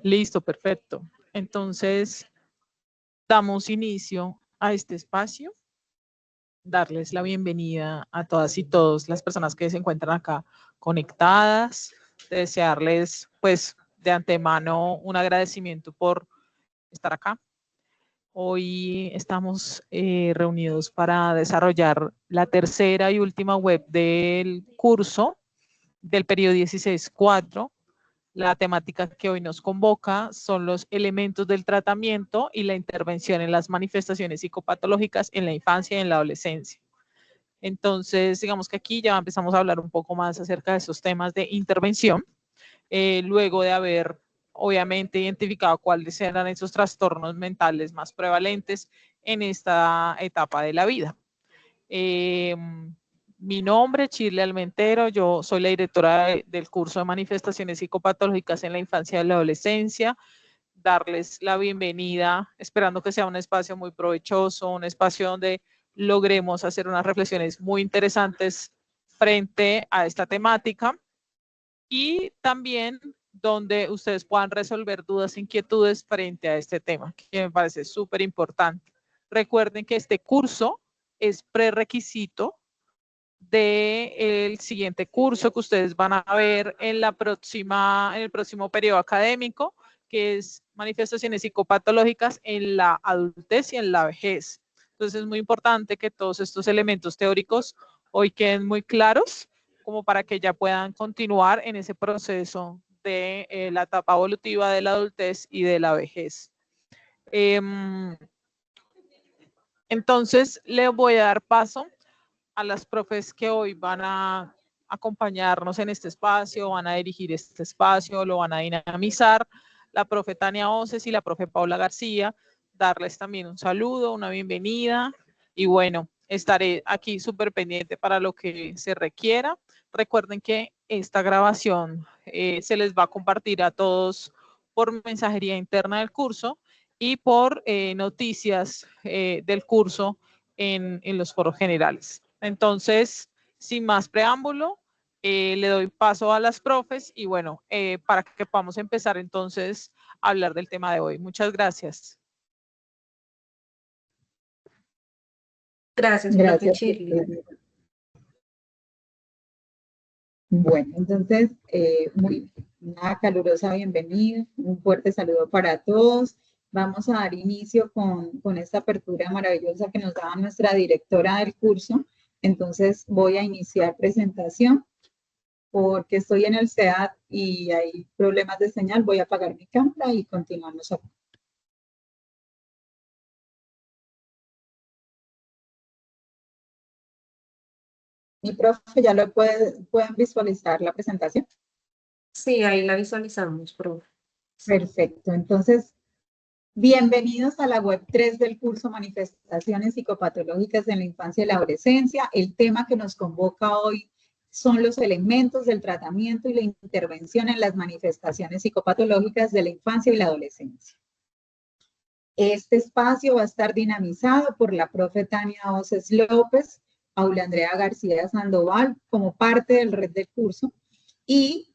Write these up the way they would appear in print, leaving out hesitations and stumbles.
Listo, perfecto. Entonces, damos inicio a este espacio. Darles la bienvenida a todas y todos las personas que se encuentran acá conectadas. Desearles, pues, de antemano un agradecimiento por estar acá. Hoy estamos reunidos para desarrollar la tercera y última web del curso del periodo 16.4. La temática que hoy nos convoca son los elementos del tratamiento y la intervención en las manifestaciones psicopatológicas en la infancia y en la adolescencia. Entonces, digamos que aquí ya empezamos a hablar un poco más acerca de esos temas de intervención, luego de haber obviamente identificado cuáles eran esos trastornos mentales más prevalentes en esta etapa de la vida. Mi nombre es Shirley Almentero, yo soy la directora del curso de manifestaciones psicopatológicas en la infancia y la adolescencia. Darles la bienvenida, esperando que sea un espacio muy provechoso, un espacio donde logremos hacer unas reflexiones muy interesantes frente a esta temática y también donde ustedes puedan resolver dudas e inquietudes frente a este tema, que me parece súper importante. Recuerden que este curso es prerequisito del siguiente curso que ustedes van a ver en el próximo periodo académico, que es manifestaciones psicopatológicas en la adultez y en la vejez. Entonces es muy importante que todos estos elementos teóricos hoy queden muy claros, como para que ya puedan continuar en ese proceso de la etapa evolutiva de la adultez y de la vejez. Entonces le voy a dar paso a las profes que hoy van a acompañarnos en este espacio, van a dirigir este espacio, lo van a dinamizar, la profe Tania Oces y la profe Paula García, darles también un saludo, una bienvenida y bueno, estaré aquí súper pendiente para lo que se requiera. Recuerden que esta grabación se les va a compartir a todos por mensajería interna del curso y por noticias del curso en los foros generales. Entonces, sin más preámbulo, le doy paso a las profes y bueno, para que podamos empezar entonces a hablar del tema de hoy. Muchas gracias. Gracias, profe Shirley. Bueno, entonces, una calurosa bienvenida, un fuerte saludo para todos. Vamos a dar inicio con esta apertura maravillosa que nos da nuestra directora del curso. Entonces, voy a iniciar presentación porque estoy en el CEAD y hay problemas de señal. Voy a apagar mi cámara y continuamos acá. Mi profe, ¿ya lo pueden visualizar la presentación? Sí, ahí la visualizamos, profe. Perfecto. Entonces, bienvenidos a la web 3 del curso Manifestaciones Psicopatológicas en la Infancia y la Adolescencia. El tema que nos convoca hoy son los elementos del tratamiento y la intervención en las manifestaciones psicopatológicas de la infancia y la adolescencia. Este espacio va a estar dinamizado por la profe Tania Oces López, Paula Andrea García Sandoval, como parte del red del curso, y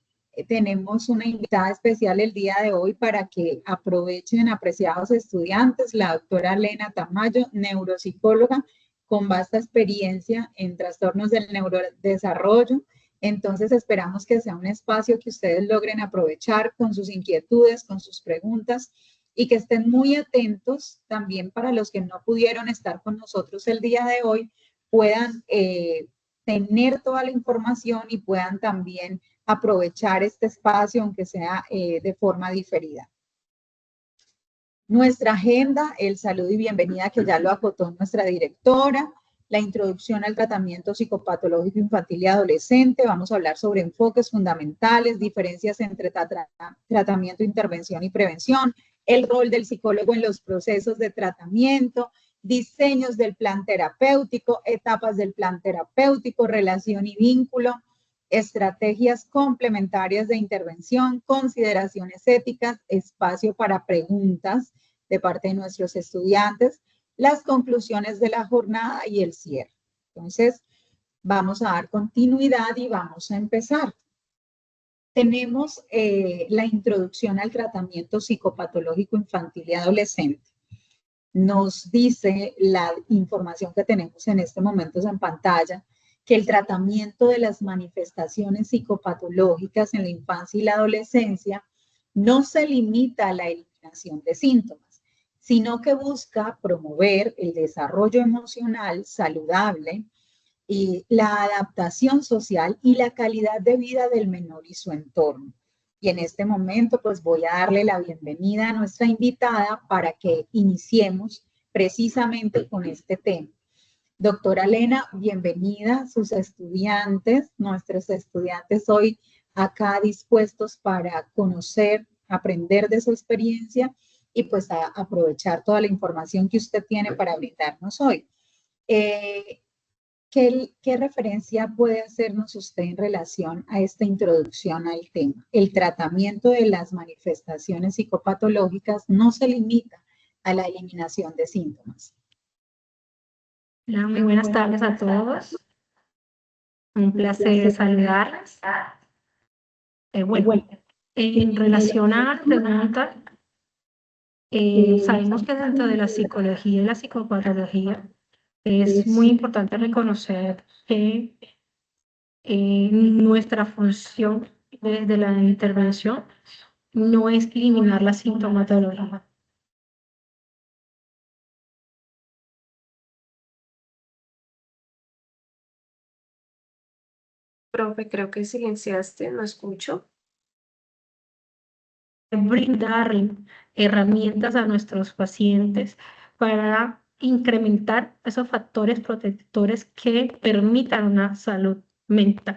tenemos una invitada especial el día de hoy para que aprovechen, apreciados estudiantes, la doctora Lena Tamayo, neuropsicóloga con vasta experiencia en trastornos del neurodesarrollo. Entonces esperamos que sea un espacio que ustedes logren aprovechar con sus inquietudes, con sus preguntas, y que estén muy atentos también para los que no pudieron estar con nosotros el día de hoy, puedan tener toda la información y puedan también aprovechar este espacio, aunque sea de forma diferida. Nuestra agenda, el saludo y bienvenida que ya lo acotó nuestra directora, la introducción al tratamiento psicopatológico infantil y adolescente, vamos a hablar sobre enfoques fundamentales, diferencias entre tratamiento, intervención y prevención, el rol del psicólogo en los procesos de tratamiento, diseños del plan terapéutico, etapas del plan terapéutico, relación y vínculo, estrategias complementarias de intervención, consideraciones éticas, espacio para preguntas de parte de nuestros estudiantes, las conclusiones de la jornada y el cierre. Entonces, vamos a dar continuidad y vamos a empezar. tenemos la introducción al tratamiento psicopatológico infantil y adolescente. Nos dice la información que tenemos en este momento en pantalla, que el tratamiento de las manifestaciones psicopatológicas en la infancia y la adolescencia no se limita a la eliminación de síntomas, sino que busca promover el desarrollo emocional saludable y la adaptación social y la calidad de vida del menor y su entorno. Y en este momento, pues voy a darle la bienvenida a nuestra invitada para que iniciemos precisamente con este tema. Doctora Lena, bienvenida. Sus estudiantes, nuestros estudiantes hoy acá dispuestos para conocer, aprender de su experiencia y pues a aprovechar toda la información que usted tiene para brindarnos hoy. ¿Qué referencia puede hacernos usted en relación a esta introducción al tema? El tratamiento de las manifestaciones psicopatológicas no se limita a la eliminación de síntomas. Hola, muy buenas tardes a todos. Un placer saludarles. Bueno, en relación a la pregunta, sabemos que dentro de la psicología y la psicopatología es muy importante reconocer que nuestra función desde la intervención no es eliminar la sintomatología. Profe, creo que silenciaste, no escucho. Brindar herramientas a nuestros pacientes para incrementar esos factores protectores que permitan una salud mental,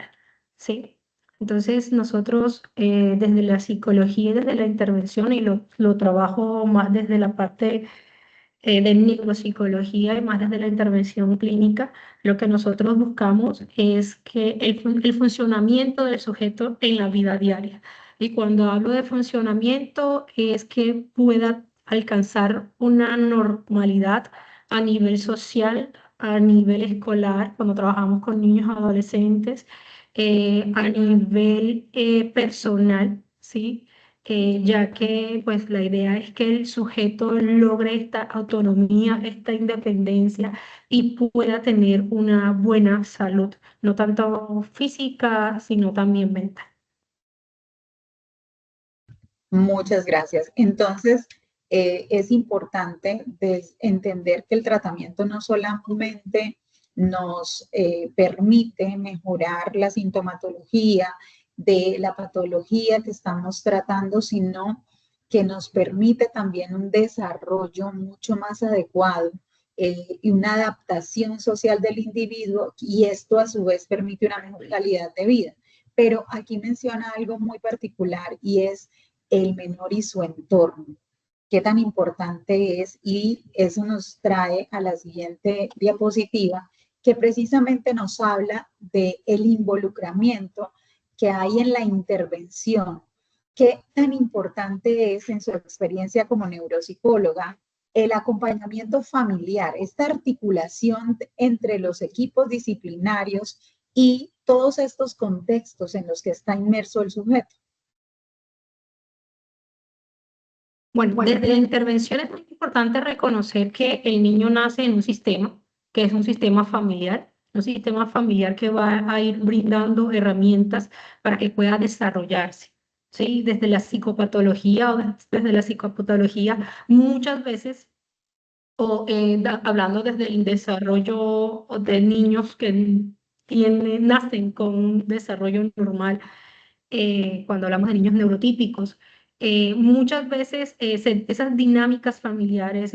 ¿sí? Entonces nosotros desde la psicología y desde la intervención, y lo trabajo más desde la parte de neuropsicología y más desde la intervención clínica, lo que nosotros buscamos es que el funcionamiento del sujeto en la vida diaria. Y cuando hablo de funcionamiento es que pueda alcanzar una normalidad a nivel social, a nivel escolar, cuando trabajamos con niños y adolescentes, a nivel personal, ¿sí? Ya que pues la idea es que el sujeto logre esta autonomía, esta independencia y pueda tener una buena salud, no tanto física, sino también mental. Muchas gracias. Entonces, es importante entender que el tratamiento no solamente nos permite mejorar la sintomatología de la patología que estamos tratando, sino que nos permite también un desarrollo mucho más adecuado y una adaptación social del individuo, y esto a su vez permite una mejor calidad de vida. Pero aquí menciona algo muy particular y es el menor y su entorno. Qué tan importante es, y eso nos trae a la siguiente diapositiva, que precisamente nos habla del involucramiento que hay en la intervención. Qué tan importante es en su experiencia como neuropsicóloga el acompañamiento familiar, esta articulación entre los equipos disciplinarios y todos estos contextos en los que está inmerso el sujeto. Bueno, desde la intervención es muy importante reconocer que el niño nace en un sistema, que es un sistema familiar que va a ir brindando herramientas para que pueda desarrollarse. ¿Sí? Desde la psicopatología o desde la psicopatología, muchas veces, o hablando desde el desarrollo de niños que nacen con un desarrollo normal, cuando hablamos de niños neurotípicos. Muchas veces esas dinámicas familiares,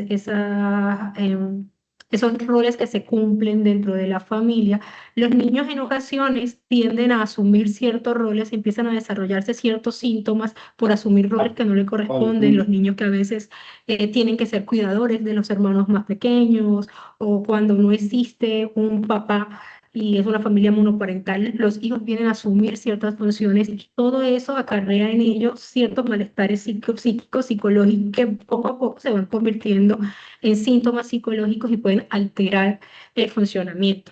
esos roles que se cumplen dentro de la familia, los niños en ocasiones tienden a asumir ciertos roles, empiezan a desarrollarse ciertos síntomas por asumir roles que no le corresponden, los niños que a veces tienen que ser cuidadores de los hermanos más pequeños, o cuando no existe un papá y es una familia monoparental, los hijos vienen a asumir ciertas funciones y todo eso acarrea en ellos ciertos malestares psíquicos, psicológicos, que poco a poco se van convirtiendo en síntomas psicológicos y pueden alterar el funcionamiento.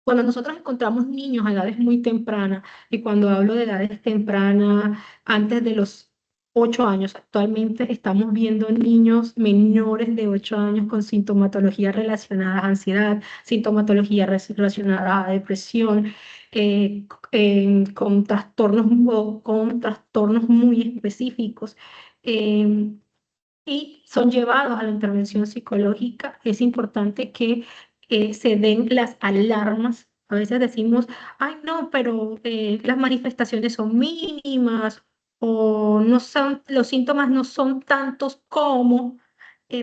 Cuando nosotros encontramos niños a edades muy tempranas, y cuando hablo de edades tempranas, antes de los 8 años, actualmente estamos viendo niños menores de 8 años con sintomatología relacionada a ansiedad, sintomatología relacionada a depresión, con trastornos muy específicos. eh, y son llevados a la intervención psicológica. Es importante que se den las alarmas. A veces decimos, ay, no, pero las manifestaciones son mínimas o no son, los síntomas no son tantos como,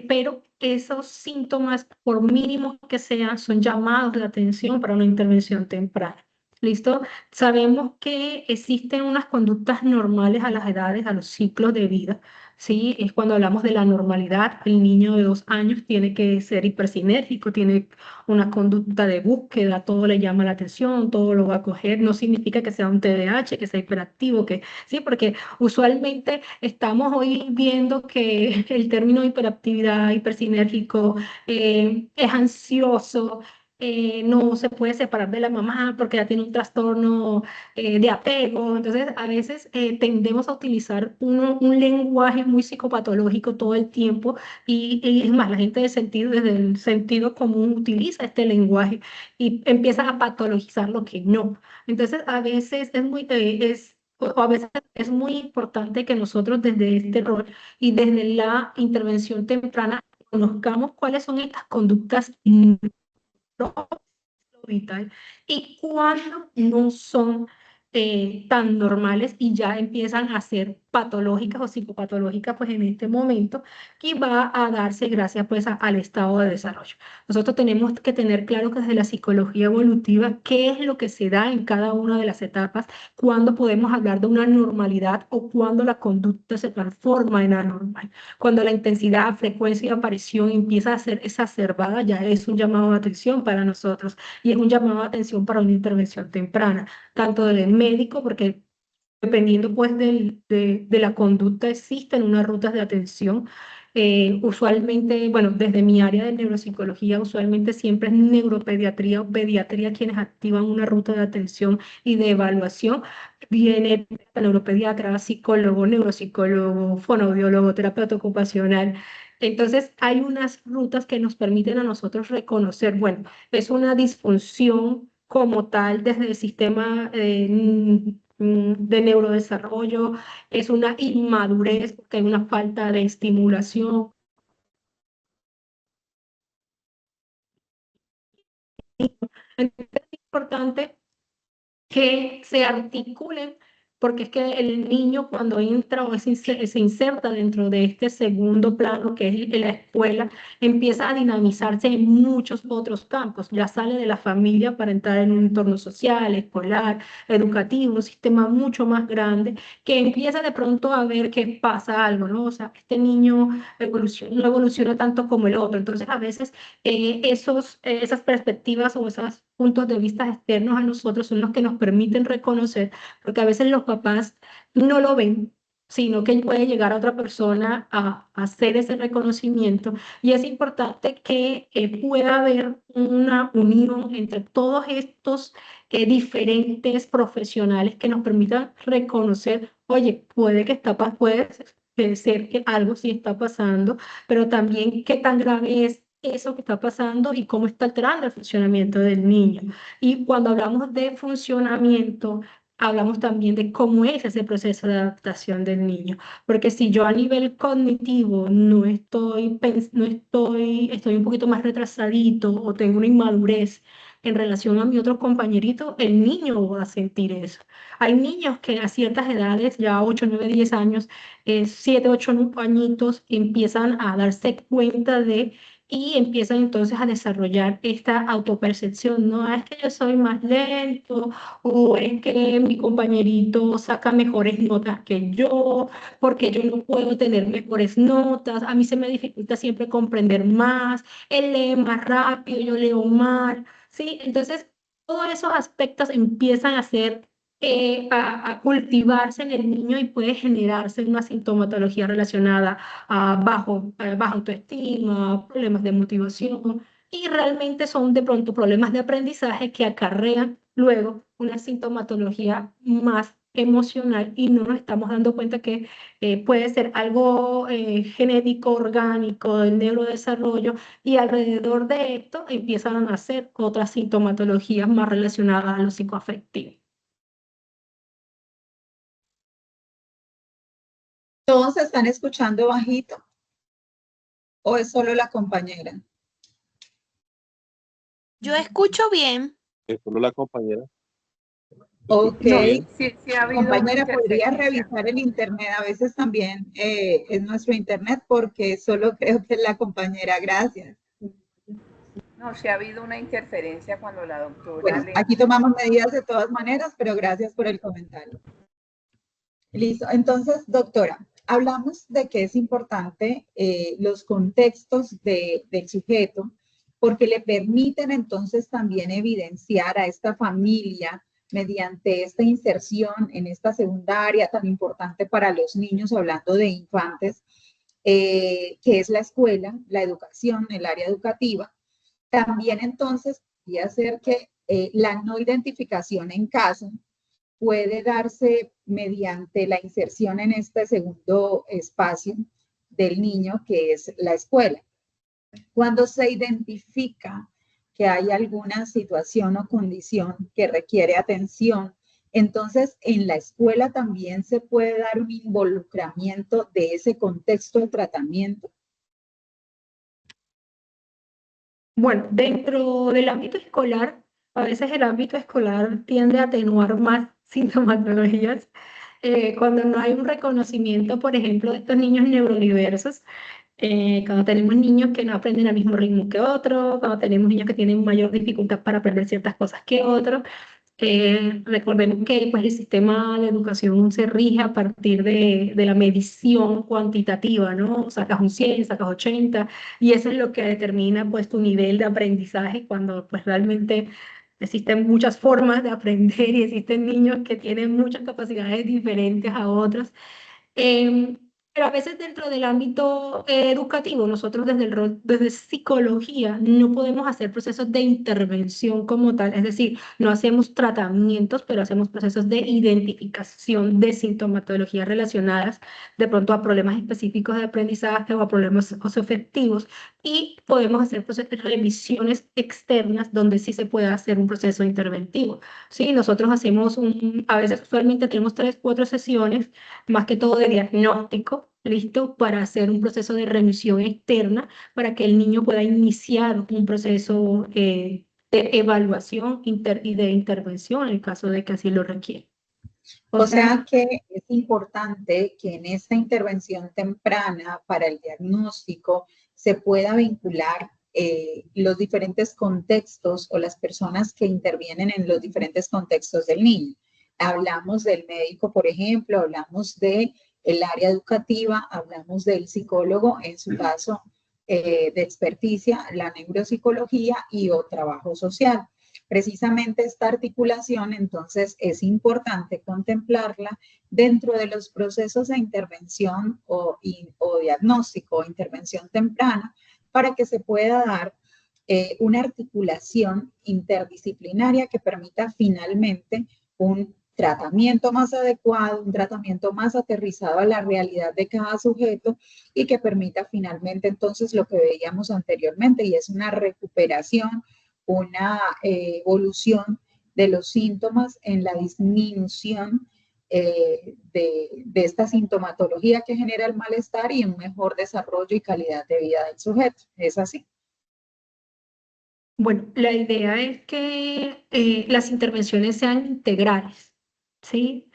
pero esos síntomas, por mínimos que sean, son llamados de atención para una intervención temprana. ¿Listo? Sabemos que existen unas conductas normales a las edades, a los ciclos de vida. Sí, es cuando hablamos de la normalidad. El niño de 2 años tiene que ser hipersinérgico, tiene una conducta de búsqueda, todo le llama la atención, todo lo va a coger. No significa que sea un TDAH, que sea hiperactivo, que sí, porque usualmente estamos hoy viendo que el término hiperactividad, hipersinérgico, es ansioso. No se puede separar de la mamá porque ya tiene un trastorno de apego. Entonces, a veces tendemos a utilizar un lenguaje muy psicopatológico todo el tiempo y es más, la gente del sentido, desde el sentido común utiliza este lenguaje y empieza a patologizar lo que no. Entonces, a veces o a veces es muy importante que nosotros desde este rol y desde la intervención temprana conozcamos cuáles son estas conductas vital y cuando no son tan normales y ya empiezan a ser patológicas o psicopatológicas, pues en este momento, y va a darse gracias pues al estado de desarrollo. Nosotros tenemos que tener claro que desde la psicología evolutiva, qué es lo que se da en cada una de las etapas, cuando podemos hablar de una normalidad o cuando la conducta se transforma en anormal. Cuando la intensidad, frecuencia y aparición empieza a ser exacerbada, ya es un llamado de atención para nosotros y es un llamado de atención para una intervención temprana, tanto del médico, porque dependiendo pues de la conducta existen unas rutas de atención. Usualmente, bueno, desde mi área de neuropsicología, usualmente siempre es neuropediatría o pediatría quienes activan una ruta de atención y de evaluación. Viene neuropediatra, psicólogo, neuropsicólogo, fonoaudiólogo, terapeuta ocupacional. Entonces, hay unas rutas que nos permiten a nosotros reconocer, bueno, es una disfunción como tal desde el sistema de neurodesarrollo, es una inmadurez porque hay una falta de estimulación. Entonces, es importante que se articulen, porque es que el niño cuando entra o se inserta dentro de este segundo plano, que es la escuela, empieza a dinamizarse en muchos otros campos. Ya sale de la familia para entrar en un entorno social, escolar, educativo, un sistema mucho más grande, que empieza de pronto a ver que pasa algo, ¿no? O sea, este niño no evoluciona tanto como el otro. Entonces, a veces esas perspectivas o esos puntos de vista externos a nosotros son los que nos permiten reconocer, porque a veces los papás no lo ven, sino que puede llegar a otra persona a hacer ese reconocimiento. Y es importante que pueda haber una unión entre todos estos diferentes profesionales que nos permitan reconocer, oye, puede ser que algo sí está pasando, pero también qué tan grave es eso que está pasando y cómo está alterando el funcionamiento del niño. Y cuando hablamos de funcionamiento, hablamos también de cómo es ese proceso de adaptación del niño. Porque si yo a nivel cognitivo estoy un poquito más retrasadito o tengo una inmadurez en relación a mi otro compañerito, el niño va a sentir eso. Hay niños que a ciertas edades, ya 8 9 10 años, 7, 8 añitos, empiezan a darse cuenta y empiezan entonces a desarrollar esta autopercepción. No es que yo soy más lento o es que mi compañerito saca mejores notas que yo, porque yo no puedo tener mejores notas, a mí se me dificulta siempre comprender más, él lee más rápido, yo leo mal, ¿sí? Entonces, todos esos aspectos empiezan a cultivarse en el niño y puede generarse una sintomatología relacionada a baja autoestima, problemas de motivación. y realmente son de pronto problemas de aprendizaje que acarrean luego una sintomatología más emocional y no nos estamos dando cuenta que puede ser algo genético, orgánico, del neurodesarrollo, y alrededor de esto empiezan a nacer otras sintomatologías más relacionadas a lo psicoafectivo. ¿Todos están escuchando bajito? ¿O es solo la compañera? Yo escucho bien. Es solo la compañera. Ok. No, sí ha habido una Compañera, ¿podría interferencia. revisar el internet? A veces también es nuestro internet porque solo creo que es la compañera. Gracias. No, sí ha habido una interferencia cuando la doctora Bueno, le... aquí tomamos medidas de todas maneras, pero gracias por el comentario. Listo. Entonces, doctora, hablamos de que es importante los contextos del sujeto porque le permiten entonces también evidenciar a esta familia mediante esta inserción en esta segunda área tan importante para los niños, hablando de infantes, que es la escuela, la educación, el área educativa. También entonces podría ser que la no identificación en casa puede darse mediante la inserción en este segundo espacio del niño, que es la escuela. Cuando se identifica que hay alguna situación o condición que requiere atención, entonces en la escuela también se puede dar un involucramiento de ese contexto de tratamiento. Bueno, dentro del ámbito escolar, a veces el ámbito escolar tiende a atenuar más sintomatologías cuando no hay un reconocimiento, por ejemplo, de estos niños neurodiversos, cuando tenemos niños que no aprenden al mismo ritmo que otros, cuando tenemos niños que tienen mayor dificultad para aprender ciertas cosas que otros. Recordemos que pues, el sistema de educación se rige a partir de la medición cuantitativa, ¿no? Sacas un 100, sacas 80, y eso es lo que determina pues, tu nivel de aprendizaje, cuando pues, realmente existen muchas formas de aprender y existen niños que tienen muchas capacidades diferentes a otros. Em, pero a veces dentro del ámbito educativo, nosotros desde el rol, desde psicología, no podemos hacer procesos de intervención como tal, es decir, no hacemos tratamientos, pero hacemos procesos de identificación de sintomatologías relacionadas de pronto a problemas específicos de aprendizaje o a problemas socioafectivos, y podemos hacer procesos de revisiones externas donde sí se puede hacer un proceso interventivo. Sí, nosotros hacemos a veces usualmente tenemos 3, 4 sesiones más que todo de diagnóstico, listo, para hacer un proceso de revisión externa, para que el niño pueda iniciar un proceso de evaluación y de intervención en el caso de que así lo requiera. O sea que es importante que en esta intervención temprana para el diagnóstico se pueda vincular los diferentes contextos o las personas que intervienen en los diferentes contextos del niño. Hablamos del médico, por ejemplo, hablamos del área educativa, hablamos del psicólogo, en su caso de experticia, la neuropsicología y o trabajo social. Precisamente esta articulación, entonces, es importante contemplarla dentro de los procesos de intervención o diagnóstico o intervención temprana para que se pueda dar una articulación interdisciplinaria que permita finalmente un tratamiento más adecuado, un tratamiento más aterrizado a la realidad de cada sujeto y que permita finalmente entonces lo que veíamos anteriormente, y es una recuperación, una evolución de los síntomas en la disminución de esta sintomatología que genera el malestar y un mejor desarrollo y calidad de vida del sujeto. ¿Es así? Bueno, la idea es que las intervenciones sean integrales, ¿sí?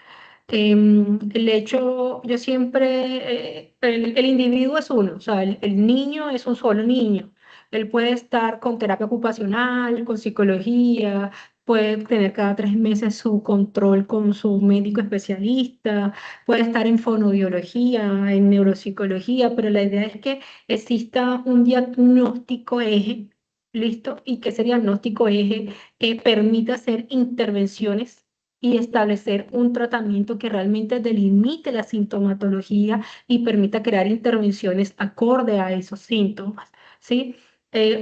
El hecho, yo siempre, el individuo es uno, o sea, el niño es un solo niño. Él puede estar con terapia ocupacional, con psicología, puede tener cada 3 meses su control con su médico especialista, puede estar en fonoaudiología, en neuropsicología, pero la idea es que exista un diagnóstico eje, ¿listo? Y que ese diagnóstico eje permita hacer intervenciones y establecer un tratamiento que realmente delimite la sintomatología y permita crear intervenciones acorde a esos síntomas, ¿sí?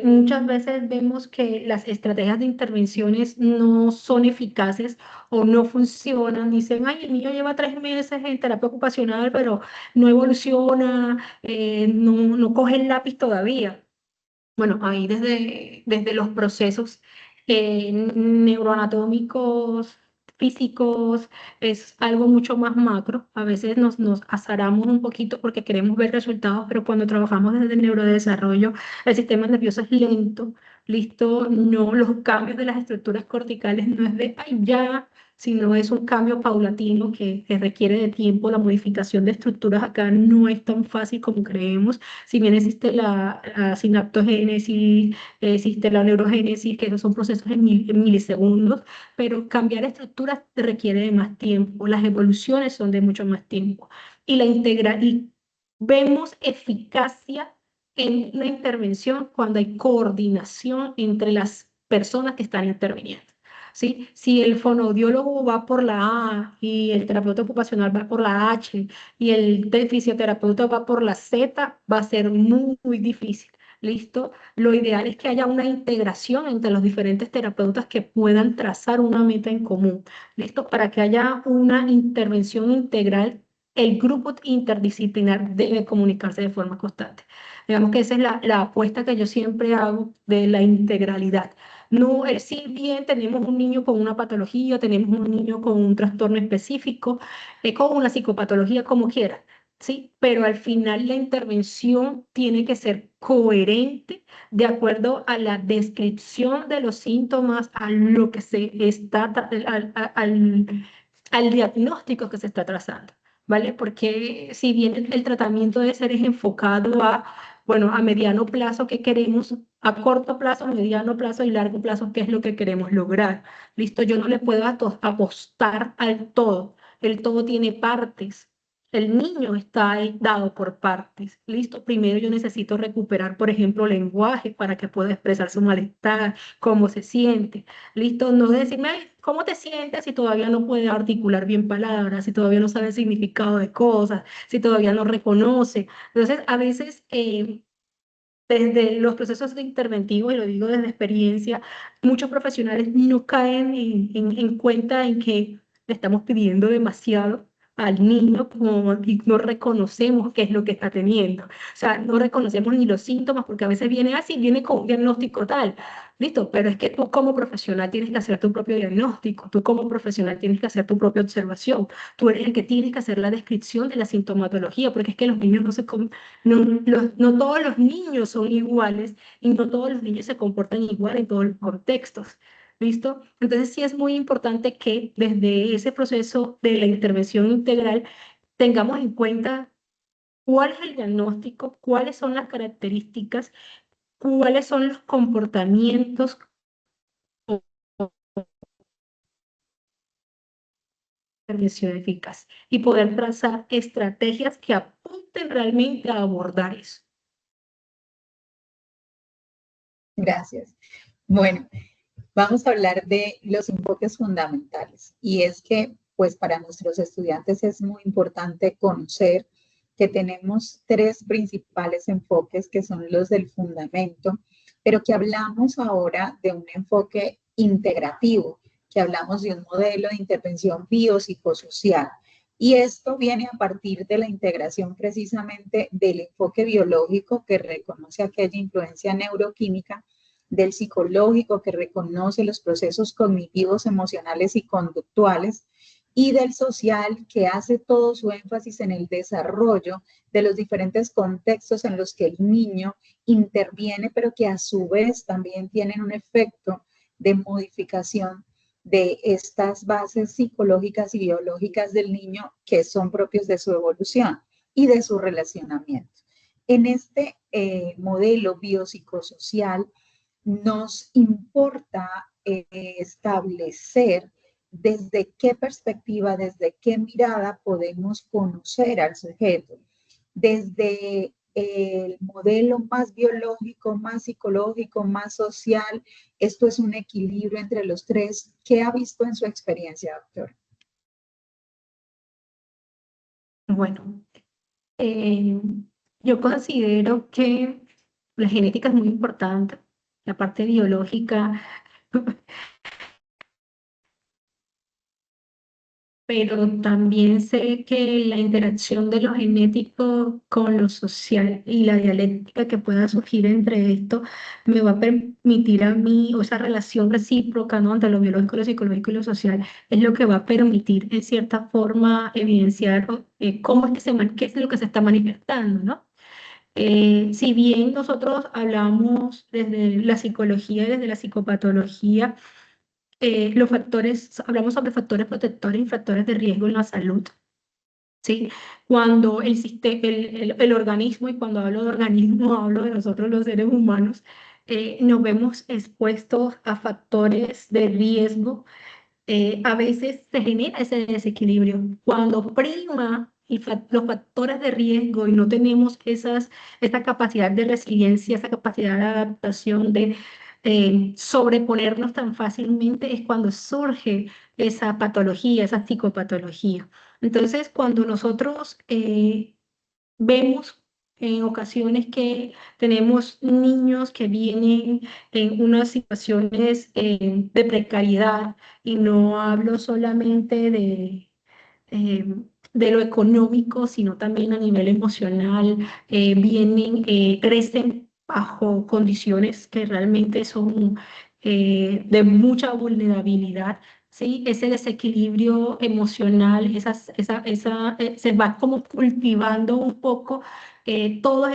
Muchas veces vemos que las estrategias de intervenciones no son eficaces o no funcionan. Dicen, ay, el niño lleva 3 meses en terapia ocupacional, pero no evoluciona, no coge el lápiz todavía. Bueno, ahí desde los procesos neuroanatómicos, físicos, es algo mucho más macro. A veces nos azaramos un poquito porque queremos ver resultados, pero cuando trabajamos desde el neurodesarrollo, el sistema nervioso es lento, listo, no, los cambios de las estructuras corticales no es de, ay, ya, sino es un cambio paulatino que requiere de tiempo. La modificación de estructuras acá no es tan fácil como creemos. Si bien existe la sinaptogénesis, existe la neurogénesis, que esos son procesos en milisegundos, pero cambiar estructuras requiere de más tiempo, las evoluciones son de mucho más tiempo. Y vemos eficacia en la intervención cuando hay coordinación entre las personas que están interviniendo. ¿Sí? Si el fonoaudiólogo va por la A y el terapeuta ocupacional va por la H, y el de fisioterapeuta va por la Z, va a ser muy, muy difícil. ¿Listo? Lo ideal es que haya una integración entre los diferentes terapeutas que puedan trazar una meta en común. ¿Listo? Para que haya una intervención integral, el grupo interdisciplinar debe comunicarse de forma constante. Digamos que esa es la apuesta que yo siempre hago de la integralidad. No, si bien tenemos un niño con una patología, tenemos un niño con un trastorno específico, con una psicopatología, como quiera, ¿sí? Pero al final la intervención tiene que ser coherente de acuerdo a la descripción de los síntomas, a lo que se está, al diagnóstico que se está trazando, ¿vale? Porque si bien el tratamiento debe ser enfocado a, bueno, a mediano plazo, ¿qué queremos? A corto plazo, mediano plazo y largo plazo, ¿qué es lo que queremos lograr? Listo, yo no le puedo apostar al todo. El todo tiene partes. El niño está ahí dado por partes. Listo, primero yo necesito recuperar, por ejemplo, lenguaje para que pueda expresar su malestar, cómo se siente. Listo, no decirme, "Ay, ¿cómo te sientes?" si todavía no puede articular bien palabras, si todavía no sabe el significado de cosas, si todavía no reconoce. Entonces, a veces desde los procesos de interventivos, y lo digo desde experiencia, muchos profesionales no caen en cuenta en que le estamos pidiendo demasiado al niño como, y no reconocemos qué es lo que está teniendo. O sea, no reconocemos ni los síntomas porque a veces viene así, viene con un diagnóstico tal. Listo, pero es que tú como profesional tienes que hacer tu propio diagnóstico, tú como profesional tienes que hacer tu propia observación, tú eres el que tienes que hacer la descripción de la sintomatología, porque es que los niños no todos los niños son iguales y no todos los niños se comportan igual en todos los contextos. ¿Listo? Entonces sí es muy importante que desde ese proceso de la intervención integral tengamos en cuenta cuál es el diagnóstico, cuáles son las características, cuáles son los comportamientos o intervención eficaz y poder trazar estrategias que apunten realmente a abordar eso. Gracias. Bueno, vamos a hablar de los enfoques fundamentales. Y es que, pues para nuestros estudiantes es muy importante conocer que tenemos tres principales enfoques que son los del fundamento, pero que hablamos ahora de un enfoque integrativo, que hablamos de un modelo de intervención biopsicosocial. Y esto viene a partir de la integración precisamente del enfoque biológico que reconoce aquella influencia neuroquímica, del psicológico que reconoce los procesos cognitivos, emocionales y conductuales, y del social que hace todo su énfasis en el desarrollo de los diferentes contextos en los que el niño interviene, pero que a su vez también tienen un efecto de modificación de estas bases psicológicas y biológicas del niño que son propios de su evolución y de su relacionamiento. En este modelo biopsicosocial nos importa establecer desde qué perspectiva, desde qué mirada podemos conocer al sujeto. Desde el modelo más biológico, más psicológico, más social, esto es un equilibrio entre los tres. ¿Qué ha visto en su experiencia, doctor? Bueno, yo considero que la genética es muy importante, la parte biológica, pero también sé que la interacción de lo genético con lo social y la dialéctica que pueda surgir entre esto me va a permitir a mí, o esa relación recíproca, ¿no? Entre lo biológico, lo psicológico y lo social, es lo que va a permitir, en cierta forma, evidenciar cómo es que qué es lo que se está manifestando, ¿no? Si bien nosotros hablamos desde la psicología y desde la psicopatología, hablamos sobre factores protectores y factores de riesgo en la salud, ¿sí? Cuando el organismo, y cuando hablo de organismo, hablo de nosotros los seres humanos, nos vemos expuestos a factores de riesgo. A veces se genera ese desequilibrio. Cuando prima los factores de riesgo y no tenemos esa capacidad de resiliencia, esa capacidad de adaptación, de sobreponernos tan fácilmente, es cuando surge esa patología, esa psicopatología. Entonces, cuando nosotros vemos en ocasiones que tenemos niños que vienen en unas situaciones de precariedad, y no hablo solamente eh, de lo económico, sino también a nivel emocional, crecen bajo condiciones que realmente son de mucha vulnerabilidad. ¿Sí? Ese desequilibrio emocional, se va como cultivando un poco todos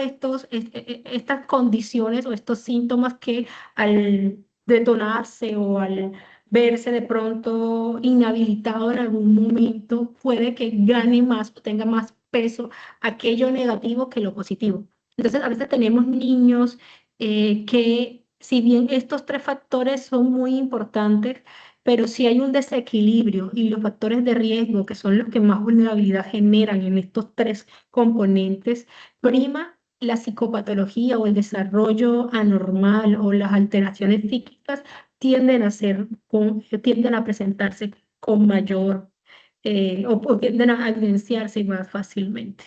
estas condiciones o estos síntomas que al detonarse o al verse de pronto inhabilitado en algún momento, puede que gane más o tenga más peso aquello negativo que lo positivo. Entonces, a veces tenemos niños que, si bien estos tres factores son muy importantes, pero si hay un desequilibrio y los factores de riesgo, que son los que más vulnerabilidad generan en estos tres componentes, prima la psicopatología o el desarrollo anormal o las alteraciones psíquicas tienden a presentarse con mayor o tienden a evidenciarse más fácilmente.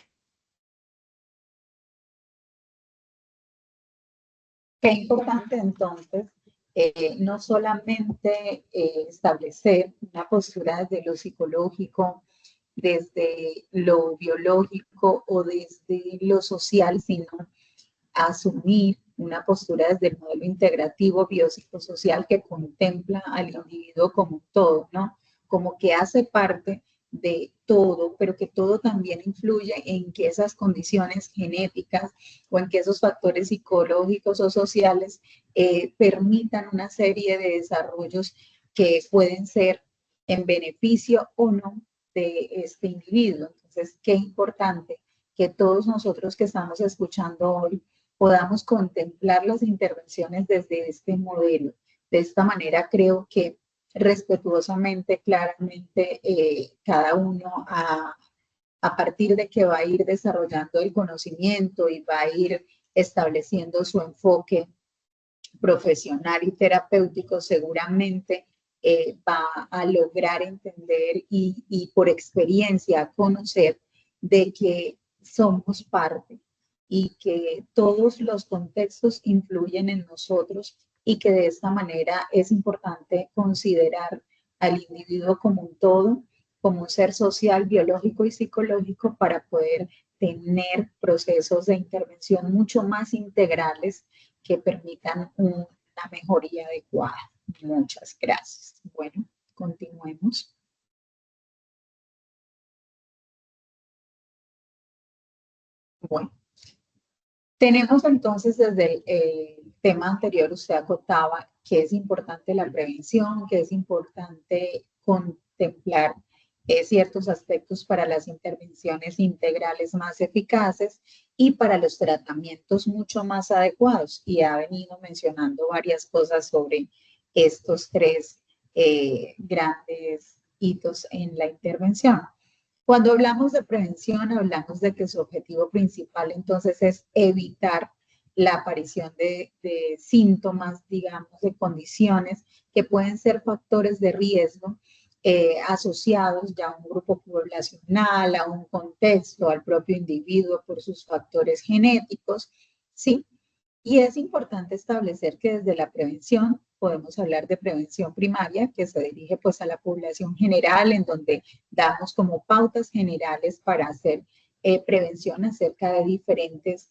Qué importante entonces, no solamente establecer una postura desde lo psicológico, desde lo biológico o desde lo social, sino asumir una postura desde el modelo integrativo biopsicosocial que contempla al individuo como un todo, ¿no? Como que hace parte de todo, pero que todo también influye en que esas condiciones genéticas o en que esos factores psicológicos o sociales permitan una serie de desarrollos que pueden ser en beneficio o no de este individuo. Entonces, qué importante que todos nosotros que estamos escuchando hoy podamos contemplar las intervenciones desde este modelo. De esta manera creo que respetuosamente, claramente, cada uno a partir de que va a ir desarrollando el conocimiento y va a ir estableciendo su enfoque profesional y terapéutico, seguramente va a lograr entender y por experiencia conocer de que somos parte y que todos los contextos influyen en nosotros y que de esta manera es importante considerar al individuo como un todo, como un ser social, biológico y psicológico para poder tener procesos de intervención mucho más integrales que permitan una mejoría adecuada. Muchas gracias. Bueno, continuemos. Bueno, tenemos entonces desde el tema anterior, usted acotaba que es importante la prevención, que es importante contemplar ciertos aspectos para las intervenciones integrales más eficaces y para los tratamientos mucho más adecuados. Y ha venido mencionando varias cosas sobre estos tres grandes hitos en la intervención. Cuando hablamos de prevención, hablamos de que su objetivo principal entonces es evitar la aparición de síntomas, digamos, de condiciones que pueden ser factores de riesgo asociados ya a un grupo poblacional, a un contexto, al propio individuo por sus factores genéticos, ¿sí? Y es importante establecer que desde la prevención podemos hablar de prevención primaria, que se dirige pues a la población general, en donde damos como pautas generales para hacer prevención acerca de diferentes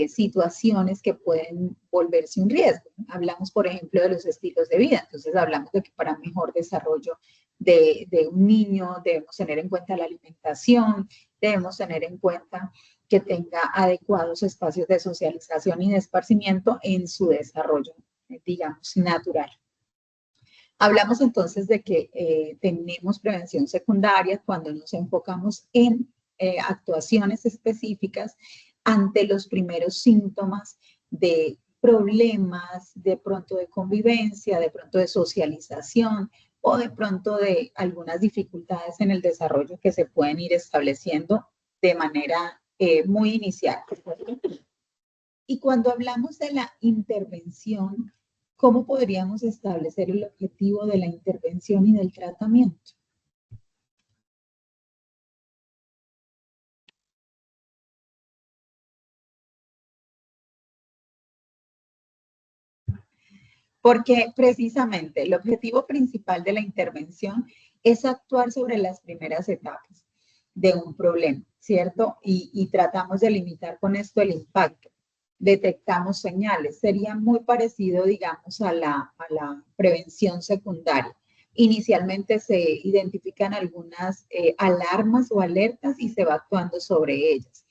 situaciones que pueden volverse un riesgo. Hablamos, por ejemplo, de los estilos de vida. Entonces, hablamos de que para mejor desarrollo de un niño debemos tener en cuenta la alimentación, debemos tener en cuenta que tenga adecuados espacios de socialización y de esparcimiento en su desarrollo, digamos, natural. Hablamos entonces de que tenemos prevención secundaria cuando nos enfocamos en actuaciones específicas ante los primeros síntomas de problemas, de pronto de convivencia, de pronto de socialización o de pronto de algunas dificultades en el desarrollo que se pueden ir estableciendo de manera muy inicial. Y cuando hablamos de la intervención, ¿cómo podríamos establecer el objetivo de la intervención y del tratamiento? Porque precisamente el objetivo principal de la intervención es actuar sobre las primeras etapas de un problema, ¿cierto? Y tratamos de limitar con esto el impacto. Detectamos señales. Sería muy parecido, digamos, a la prevención secundaria. Inicialmente se identifican algunas alarmas o alertas y se va actuando sobre ellas.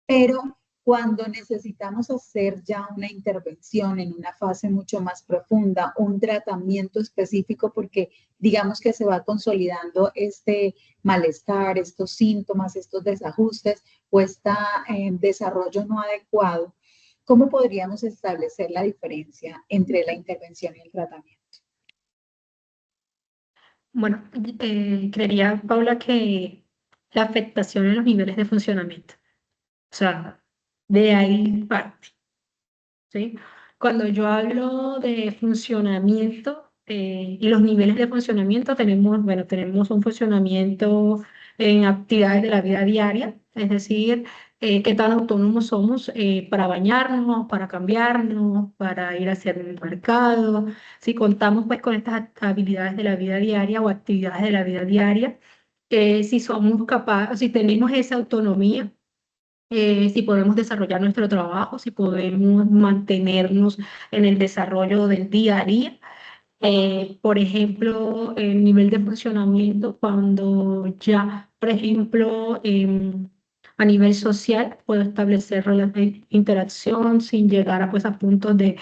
Pero cuando necesitamos hacer ya una intervención en una fase mucho más profunda, un tratamiento específico, porque digamos que se va consolidando este malestar, estos síntomas, estos desajustes o este desarrollo no adecuado, ¿cómo podríamos establecer la diferencia entre la intervención y el tratamiento? Bueno, creería, Paula, que la afectación en los niveles de funcionamiento. O sea, de ahí parte, ¿sí? Cuando yo hablo de funcionamiento y los niveles de funcionamiento, tenemos un funcionamiento en actividades de la vida diaria, es decir, qué tan autónomos somos para bañarnos, para cambiarnos, para ir a hacer el mercado. Si contamos pues con estas habilidades de la vida diaria o actividades de la vida diaria, si somos capaces, si tenemos esa autonomía, si podemos desarrollar nuestro trabajo, si podemos mantenernos en el desarrollo del día a día. Por ejemplo, el nivel de funcionamiento cuando ya, por ejemplo, a nivel social puedo establecer interacción sin llegar a, pues, a puntos de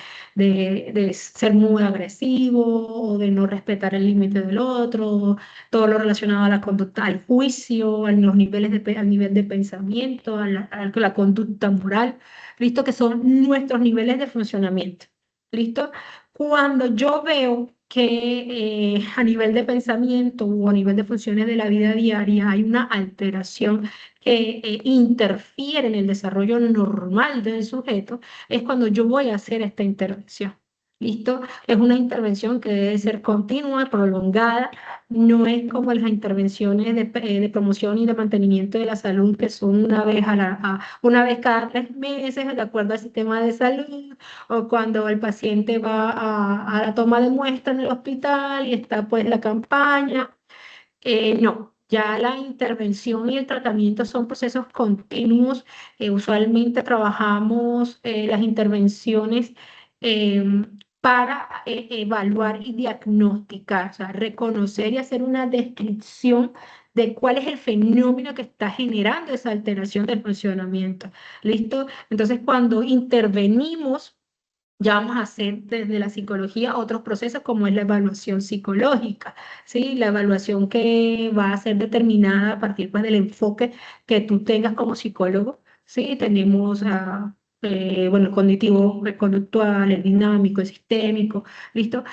ser muy agresivo o de no respetar el límite del otro, todo lo relacionado a la conducta, al juicio, a los niveles al nivel de pensamiento, a la conducta moral, listo, que son nuestros niveles de funcionamiento. ¿Listo? Cuando yo veo que a nivel de pensamiento o a nivel de funciones de la vida diaria hay una alteración que interfiere en el desarrollo normal del sujeto, es cuando yo voy a hacer esta intervención. ¿Listo? Es una intervención que debe ser continua, prolongada, no es como las intervenciones de promoción y de mantenimiento de la salud, que son una vez cada 3 meses, de acuerdo al sistema de salud, o cuando el paciente va a la toma de muestra en el hospital y está pues la campaña. No, ya la intervención y el tratamiento son procesos continuos. Usualmente trabajamos las intervenciones para evaluar y diagnosticar, o sea, reconocer y hacer una descripción de cuál es el fenómeno que está generando esa alteración del funcionamiento. ¿Listo? Entonces, cuando intervenimos, ya vamos a hacer desde la psicología otros procesos como es la evaluación psicológica, ¿sí? La evaluación que va a ser determinada a partir pues, del enfoque que tú tengas como psicólogo, ¿sí? Tenemos bueno, el cognitivo, el conductual, el dinámico, el sistémico, ¿listo?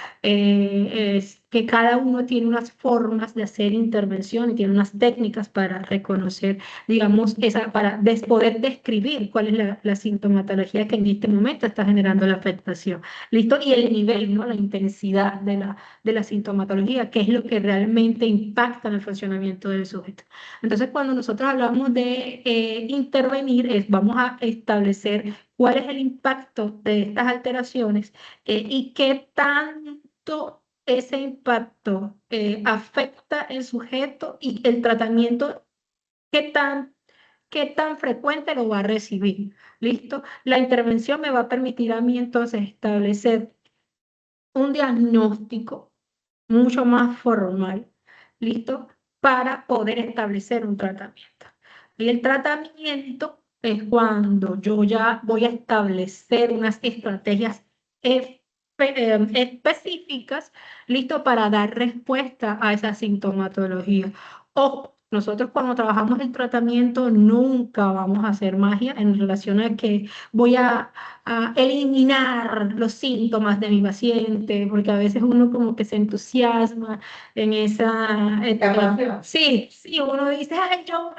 que cada uno tiene unas formas de hacer intervención y tiene unas técnicas para reconocer, digamos, para poder describir cuál es la sintomatología que en este momento está generando la afectación. ¿Listo? Y el nivel, ¿no? La intensidad de la sintomatología, que es lo que realmente impacta en el funcionamiento del sujeto. Entonces, cuando nosotros hablamos de intervenir, vamos a establecer cuál es el impacto de estas alteraciones y qué tanto ese impacto afecta el sujeto y el tratamiento, qué tan frecuente lo va a recibir. ¿Listo? La intervención me va a permitir a mí entonces establecer un diagnóstico mucho más formal, ¿listo? Para poder establecer un tratamiento. Y el tratamiento es cuando yo ya voy a establecer unas estrategias específicas, listo, para dar respuesta a esa sintomatología. Ojo, nosotros cuando trabajamos el tratamiento nunca vamos a hacer magia en relación a que voy a eliminar los síntomas de mi paciente, porque a veces uno como que se entusiasma en esa etapa. Sí, sí, uno dice, ay, yo...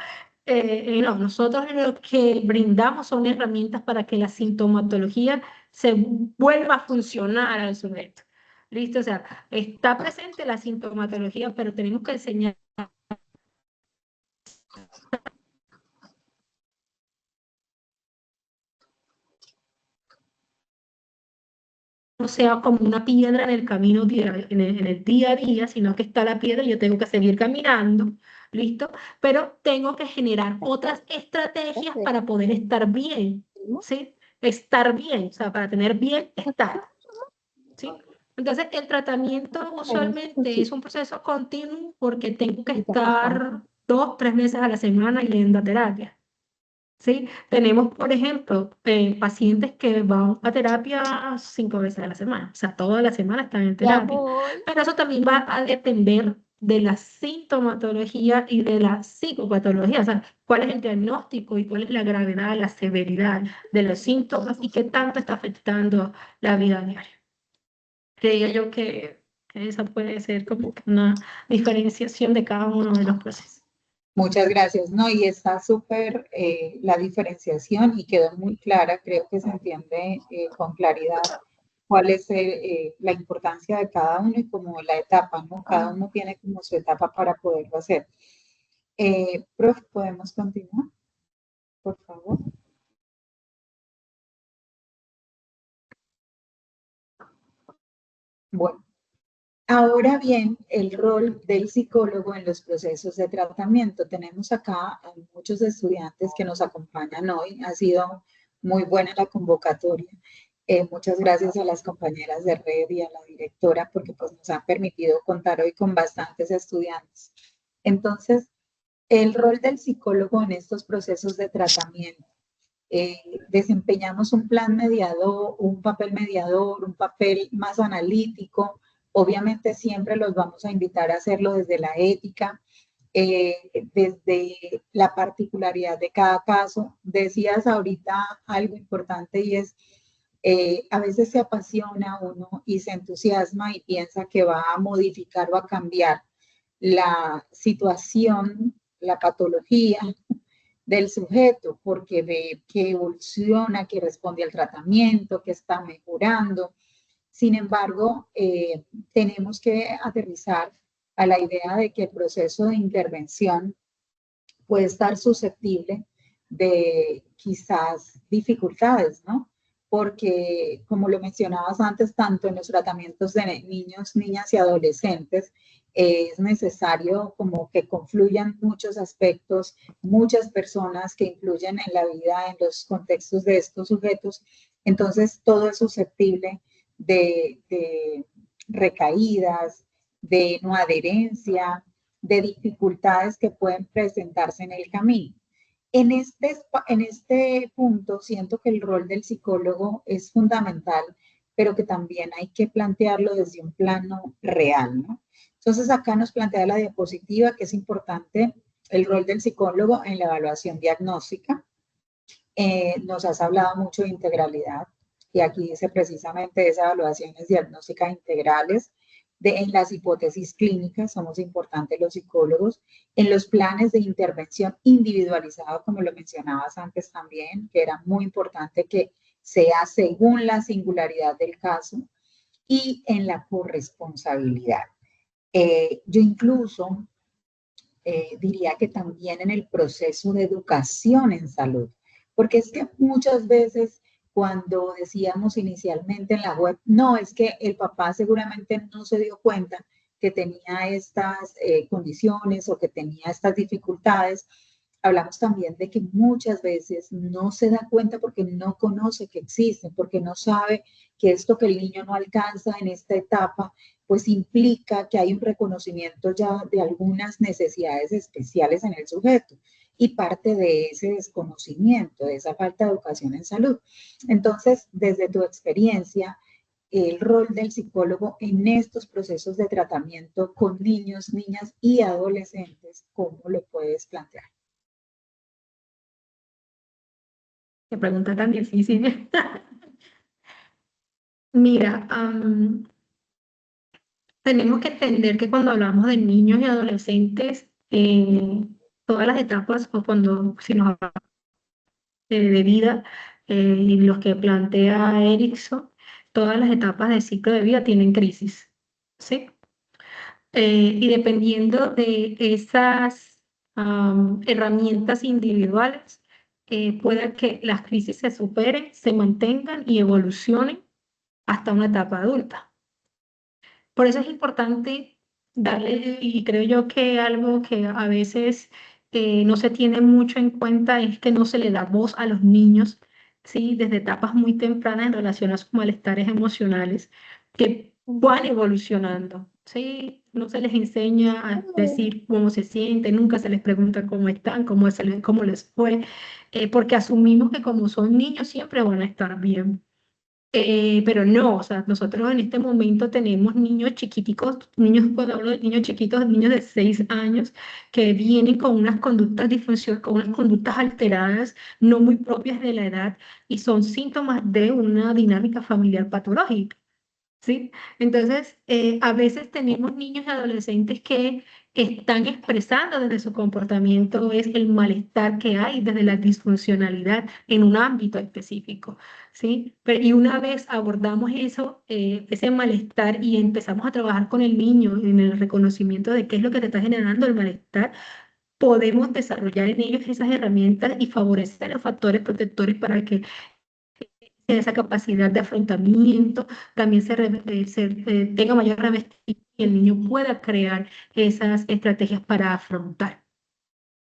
no, nosotros lo que brindamos son herramientas para que la sintomatología se vuelva a funcionar al sujeto. ¿Listo? O sea, está presente la sintomatología, pero tenemos que enseñar no sea como una piedra en el camino, en el día a día, sino que está la piedra y yo tengo que seguir caminando, ¿listo? Pero tengo que generar otras estrategias para poder estar bien, ¿sí? Estar bien, o sea, para tener bienestar, ¿sí? Entonces, el tratamiento usualmente es un proceso continuo porque tengo que estar 2, 3 veces a la semana yendo a terapia. ¿Sí? Tenemos, por ejemplo, pacientes que van a terapia 5 veces a la semana, o sea, toda la semana están en terapia. Pero eso también va a depender de la sintomatología y de la psicopatología, o sea, cuál es el diagnóstico y cuál es la gravedad, la severidad de los síntomas y qué tanto está afectando la vida diaria. Creía yo que esa puede ser como que una diferenciación de cada uno de los procesos. Muchas gracias, ¿no? Y está súper la diferenciación y quedó muy clara, creo que se entiende con claridad cuál es la importancia de cada uno y como la etapa, ¿no? Cada uno tiene como su etapa para poderlo hacer. Prof, ¿podemos continuar? Por favor. Bueno, ahora bien, el rol del psicólogo en los procesos de tratamiento. Tenemos acá a muchos estudiantes que nos acompañan hoy. Ha sido muy buena la convocatoria. Muchas gracias a las compañeras de red y a la directora porque pues, nos han permitido contar hoy con bastantes estudiantes. Entonces, el rol del psicólogo en estos procesos de tratamiento. Desempeñamos un plan mediador, un papel mediador, un papel más analítico. Obviamente siempre los vamos a invitar a hacerlo desde la ética, desde la particularidad de cada caso. Decías ahorita algo importante y es, a veces se apasiona uno y se entusiasma y piensa que va a modificar o a cambiar la situación, la patología del sujeto, porque ve que evoluciona, que responde al tratamiento, que está mejorando. Sin embargo, tenemos que aterrizar a la idea de que el proceso de intervención puede estar susceptible de quizás dificultades, ¿no? Porque, como lo mencionabas antes, tanto en los tratamientos de niños, niñas y adolescentes, es necesario como que confluyan muchos aspectos, muchas personas que influyen en la vida, en los contextos de estos sujetos. Entonces, todo es susceptible de recaídas, de no adherencia, de dificultades que pueden presentarse en el camino. En este punto siento que el rol del psicólogo es fundamental, pero que también hay que plantearlo desde un plano real, ¿no? Entonces acá nos plantea la diapositiva que es importante el rol del psicólogo en la evaluación diagnóstica. Nos has hablado mucho de integralidad y aquí dice precisamente esas evaluaciones diagnósticas integrales en las hipótesis clínicas, somos importantes los psicólogos, en los planes de intervención individualizados, como lo mencionabas antes también, que era muy importante que sea según la singularidad del caso, y en la corresponsabilidad. Yo incluso diría que también en el proceso de educación en salud, porque es que muchas veces cuando decíamos inicialmente en la web, no, es que el papá seguramente no se dio cuenta que tenía estas condiciones o que tenía estas dificultades. Hablamos también de que muchas veces no se da cuenta porque no conoce que existen, porque no sabe que esto que el niño no alcanza en esta etapa, pues implica que hay un reconocimiento ya de algunas necesidades especiales en el sujeto y parte de ese desconocimiento, de esa falta de educación en salud. Entonces, desde tu experiencia, el rol del psicólogo en estos procesos de tratamiento con niños, niñas y adolescentes, ¿cómo lo puedes plantear? Qué pregunta tan difícil. Mira, tenemos que entender que cuando hablamos de niños y adolescentes, todas las etapas, o cuando si nos hablamos de vida, y los que plantea Erickson, todas las etapas del ciclo de vida tienen crisis, ¿sí? Y dependiendo de esas herramientas individuales, puede que las crisis se superen, se mantengan y evolucionen hasta una etapa adulta. Por eso es importante darle, y creo yo que algo que a veces no se tiene mucho en cuenta es que no se le da voz a los niños, ¿sí? Desde etapas muy tempranas en relación a sus malestares emocionales que van evolucionando, ¿sí? No se les enseña a decir cómo se sienten, nunca se les pregunta cómo están, cómo les fue, porque asumimos que como son niños siempre van a estar bien. Pero no, o sea, nosotros en este momento tenemos niños chiquiticos, niños, cuando hablo de niños chiquitos, niños de 6 años, que vienen con unas conductas disfuncionales, con unas conductas alteradas, no muy propias de la edad, y son síntomas de una dinámica familiar patológica. ¿Sí? Entonces, a veces tenemos niños y adolescentes que están expresando desde su comportamiento es el malestar que hay desde la disfuncionalidad en un ámbito específico, ¿sí? Y una vez abordamos eso, ese malestar y empezamos a trabajar con el niño en el reconocimiento de qué es lo que te está generando el malestar, podemos desarrollar en ellos esas herramientas y favorecer los factores protectores para que esa capacidad de afrontamiento, también tenga mayor revestimiento y el niño pueda crear esas estrategias para afrontar,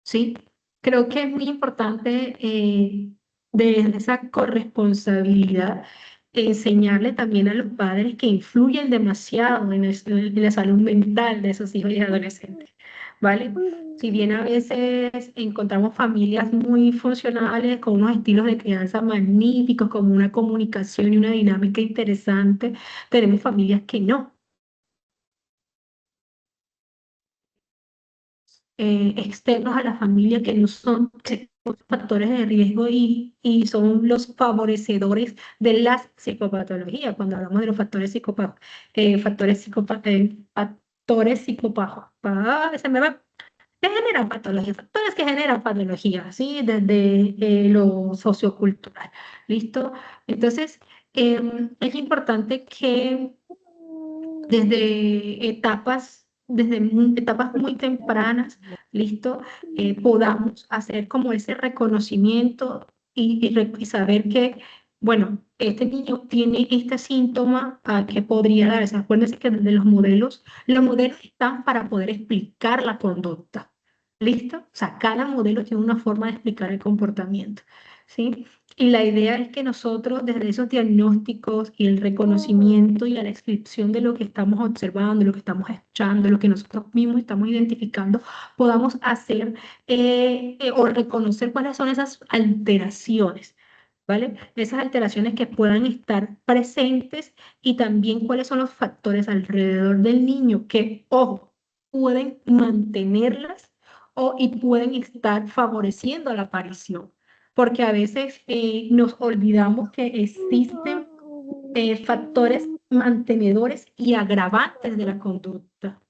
¿sí? Creo que es muy importante desde esa corresponsabilidad enseñarle también a los padres que influyen demasiado en la salud mental de sus hijos y adolescentes, ¿vale? Si bien a veces encontramos familias muy funcionales, con unos estilos de crianza magníficos, con una comunicación y una dinámica interesante, tenemos familias que no. Externos a la familia que no son factores de riesgo y son los favorecedores de las psicopatologías. Cuando hablamos de los factores factores psicopáticos, se me va. ¿Qué generan patología? Factores que generan patología, ¿sí? Desde lo sociocultural. ¿Listo? Entonces, es importante que desde etapas muy tempranas, ¿listo? Podamos hacer como ese reconocimiento y saber que, bueno, este niño tiene este síntoma que podría darse. Acuérdense que desde los modelos están para poder explicar la conducta, ¿listo? O sea, cada modelo tiene una forma de explicar el comportamiento, ¿sí? Y la idea es que nosotros, desde esos diagnósticos y el reconocimiento y la descripción de lo que estamos observando, lo que estamos escuchando, lo que nosotros mismos estamos identificando, podamos hacer o reconocer cuáles son esas alteraciones, ¿vale? Esas alteraciones que puedan estar presentes y también cuáles son los factores alrededor del niño que, ojo, pueden mantenerlas y pueden estar favoreciendo la aparición porque a veces nos olvidamos que existen factores mantenedores y agravantes de la conducta,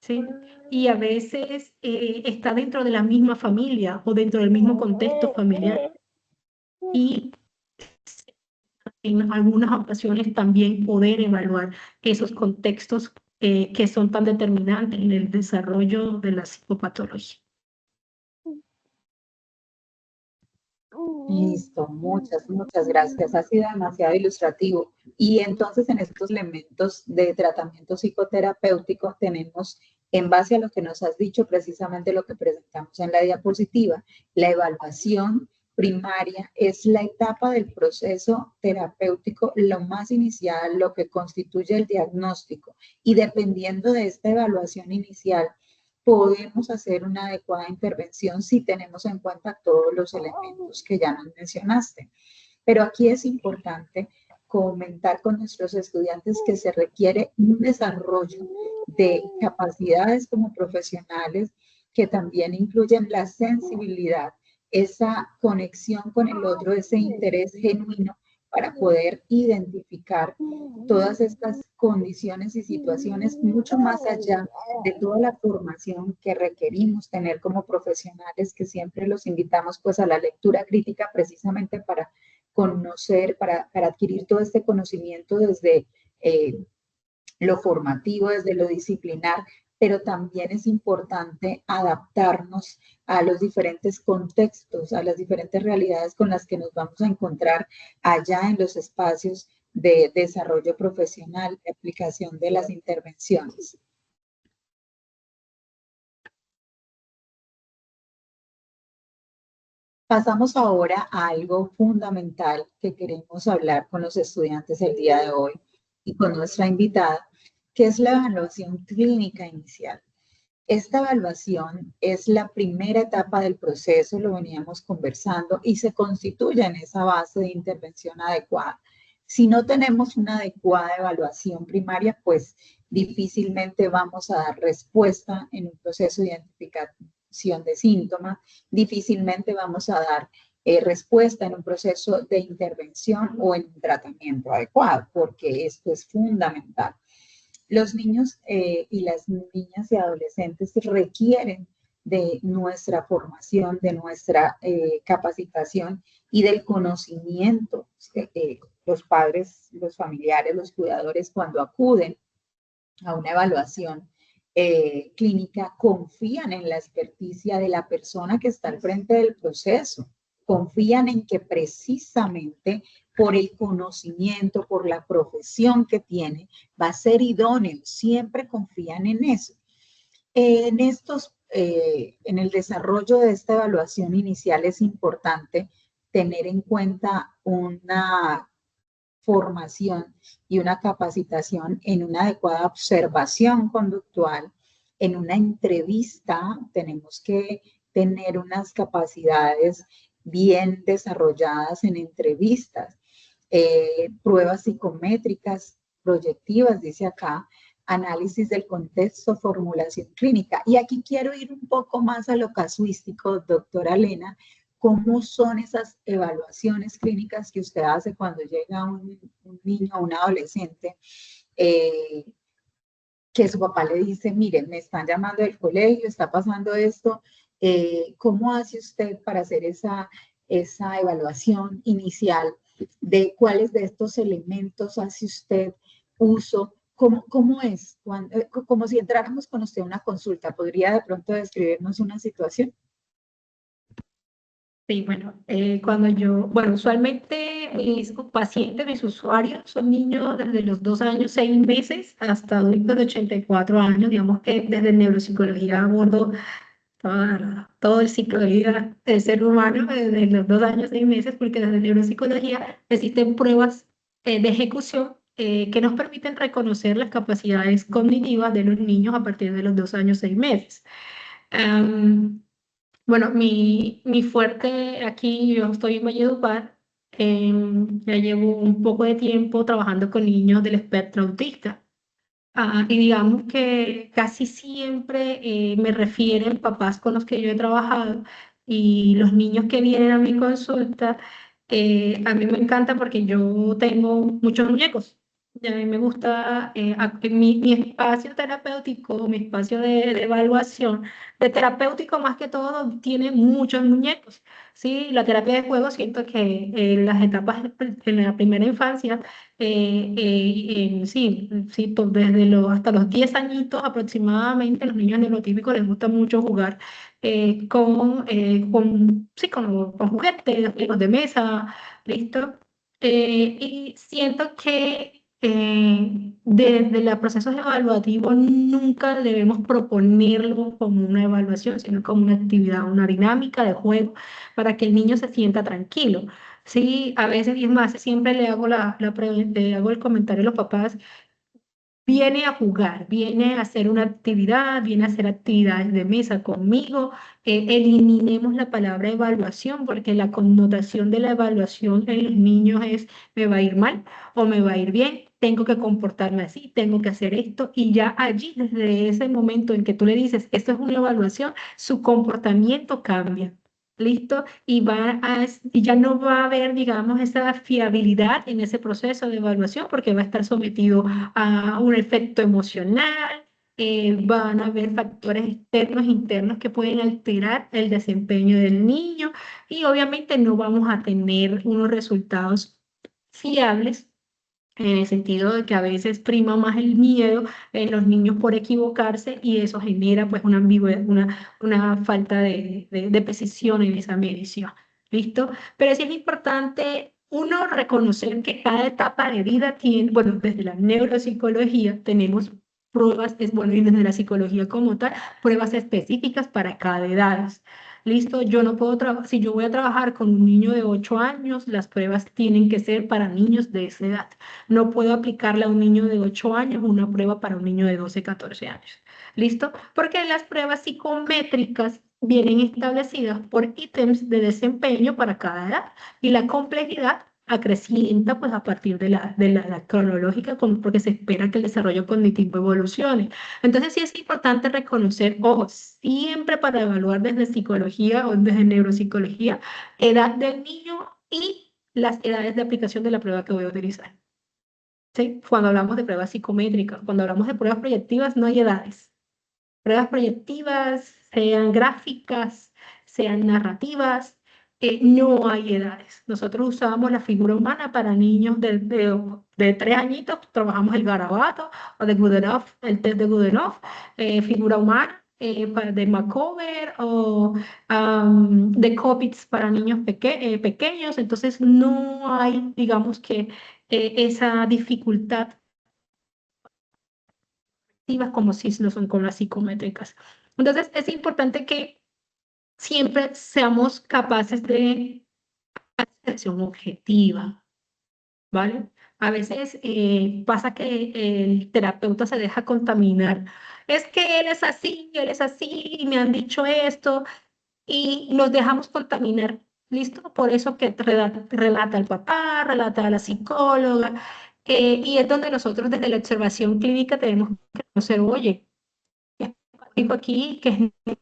¿sí? Y a veces está dentro de la misma familia o dentro del mismo contexto familiar. Y en algunas ocasiones también poder evaluar esos contextos que son tan determinantes en el desarrollo de la psicopatología. Listo, muchas gracias. Ha sido demasiado ilustrativo. Y entonces en estos elementos de tratamiento psicoterapéutico tenemos, en base a lo que nos has dicho, precisamente lo que presentamos en la diapositiva, la evaluación primaria es la etapa del proceso terapéutico, lo más inicial, lo que constituye el diagnóstico. Y dependiendo de esta evaluación inicial, podemos hacer una adecuada intervención si tenemos en cuenta todos los elementos que ya nos mencionaste. Pero aquí es importante comentar con nuestros estudiantes que se requiere un desarrollo de capacidades como profesionales que también incluyen la sensibilidad, esa conexión con el otro, ese interés genuino para poder identificar todas estas condiciones y situaciones mucho más allá de toda la formación que requerimos tener como profesionales, que siempre los invitamos pues a la lectura crítica precisamente para conocer, para adquirir todo este conocimiento desde lo formativo, desde lo disciplinar, pero también es importante adaptarnos a los diferentes contextos, a las diferentes realidades con las que nos vamos a encontrar allá en los espacios de desarrollo profesional, de aplicación de las intervenciones. Pasamos ahora a algo fundamental que queremos hablar con los estudiantes el día de hoy y con nuestra invitada, que es la evaluación clínica inicial. Esta evaluación es la primera etapa del proceso, lo veníamos conversando, y se constituye en esa base de intervención adecuada. Si no tenemos una adecuada evaluación primaria, pues difícilmente vamos a dar respuesta en un proceso de identificación de síntomas, difícilmente vamos a dar respuesta en un proceso de intervención o en un tratamiento adecuado, porque esto es fundamental. Los niños y las niñas y adolescentes requieren de nuestra formación, de nuestra capacitación y del conocimiento. Los padres, los familiares, los cuidadores, cuando acuden a una evaluación clínica, confían en la experticia de la persona que está al frente del proceso. Confían en que precisamente por el conocimiento, por la profesión que tiene, va a ser idóneo. Siempre confían en eso. En el desarrollo de esta evaluación inicial es importante tener en cuenta una formación y una capacitación en una adecuada observación conductual. En una entrevista tenemos que tener unas capacidades bien desarrolladas en entrevistas, pruebas psicométricas, proyectivas, dice acá, análisis del contexto, formulación clínica. Y aquí quiero ir un poco más a lo casuístico, doctora Elena. ¿Cómo son esas evaluaciones clínicas que usted hace cuando llega un niño o un adolescente que su papá le dice, mire, me están llamando del colegio, está pasando esto? ¿Cómo hace usted para hacer esa evaluación inicial de cuáles de estos elementos hace usted uso? ¿Cómo es? Como si entráramos con usted a una consulta, ¿podría de pronto describirnos una situación? Sí, bueno, usualmente mis pacientes, mis usuarios son niños desde los 2 años, 6 meses, hasta adultos de 84 años. Digamos que desde neuropsicología abordo todo el ciclo de vida del ser humano, desde los 2 años, 6 meses, porque desde neuropsicología existen pruebas de ejecución que nos permiten reconocer las capacidades cognitivas de los niños a partir de los 2 años, 6 meses. Bueno, mi fuerte aquí, yo estoy en Valledupar, ya llevo un poco de tiempo trabajando con niños del espectro autista. Y digamos que casi siempre me refieren papás con los que yo he trabajado, y los niños que vienen a mi consulta, a mí me encanta porque yo tengo muchos muñecos. Y a mí me gusta mi espacio terapéutico, mi espacio de evaluación, de terapéutico más que todo, tiene muchos muñecos. Sí, la terapia de juego siento que en las etapas en la primera infancia, sí, desde hasta los 10 añitos aproximadamente, los niños neurotípicos les gusta mucho jugar con juguetes, juegos de mesa, ¿listo? Y siento que desde los procesos evaluativos nunca debemos proponerlo como una evaluación, sino como una actividad, una dinámica de juego para que el niño se sienta tranquilo. Sí, a veces, y es más, siempre le hago, le hago el comentario a los papás. Viene a jugar, viene a hacer una actividad, viene a hacer actividades de mesa conmigo. Eliminemos la palabra evaluación porque la connotación de la evaluación en los niños es me va a ir mal o me va a ir bien, tengo que comportarme así, tengo que hacer esto y ya allí, desde ese momento en que tú le dices esto es una evaluación, su comportamiento cambia. ¿Listo? Y ya no va a haber, digamos, esa fiabilidad en ese proceso de evaluación porque va a estar sometido a un efecto emocional, van a haber factores externos e internos que pueden alterar el desempeño del niño y obviamente no vamos a tener unos resultados fiables en el sentido de que a veces prima más el miedo en los niños por equivocarse y eso genera pues una ambigüedad, una falta de precisión en esa medición. ¿Listo? Pero sí es importante uno reconocer que cada etapa de vida tiene, bueno, desde la neuropsicología tenemos pruebas, es bueno, y desde la psicología como tal, pruebas específicas para cada edad. Listo, yo no puedo trabajar, si yo voy a trabajar con un niño de 8 años, las pruebas tienen que ser para niños de esa edad. No puedo aplicarle a un niño de 8 años una prueba para un niño de 12, 14 años. ¿Listo? Porque las pruebas psicométricas vienen establecidas por ítems de desempeño para cada edad y la complejidad acrecienta pues a partir de la edad cronológica porque se espera que el desarrollo cognitivo evolucione. Entonces sí es importante reconocer, ojo, siempre para evaluar desde psicología o desde neuropsicología, edad del niño y las edades de aplicación de la prueba que voy a utilizar. ¿Sí? Cuando hablamos de pruebas psicométricas, cuando hablamos de pruebas proyectivas, no hay edades. Pruebas proyectivas, sean gráficas, sean narrativas, no hay edades. Nosotros usábamos la figura humana para niños de 3 añitos, trabajamos el garabato o de Goodenough, el test de Goodenough, figura humana. De Macover o de Coppits para niños pequeños, entonces no hay, digamos que, esa dificultad como si lo son con las psicométricas. Entonces, es importante que siempre seamos capaces de acción objetiva, ¿vale? A veces pasa que el terapeuta se deja contaminar. Es que él es así, y me han dicho esto, y nos dejamos contaminar. ¿Listo? Por eso que relata el papá, relata a la psicóloga, y es donde nosotros desde la observación clínica tenemos que conocer, oye, dijo aquí que es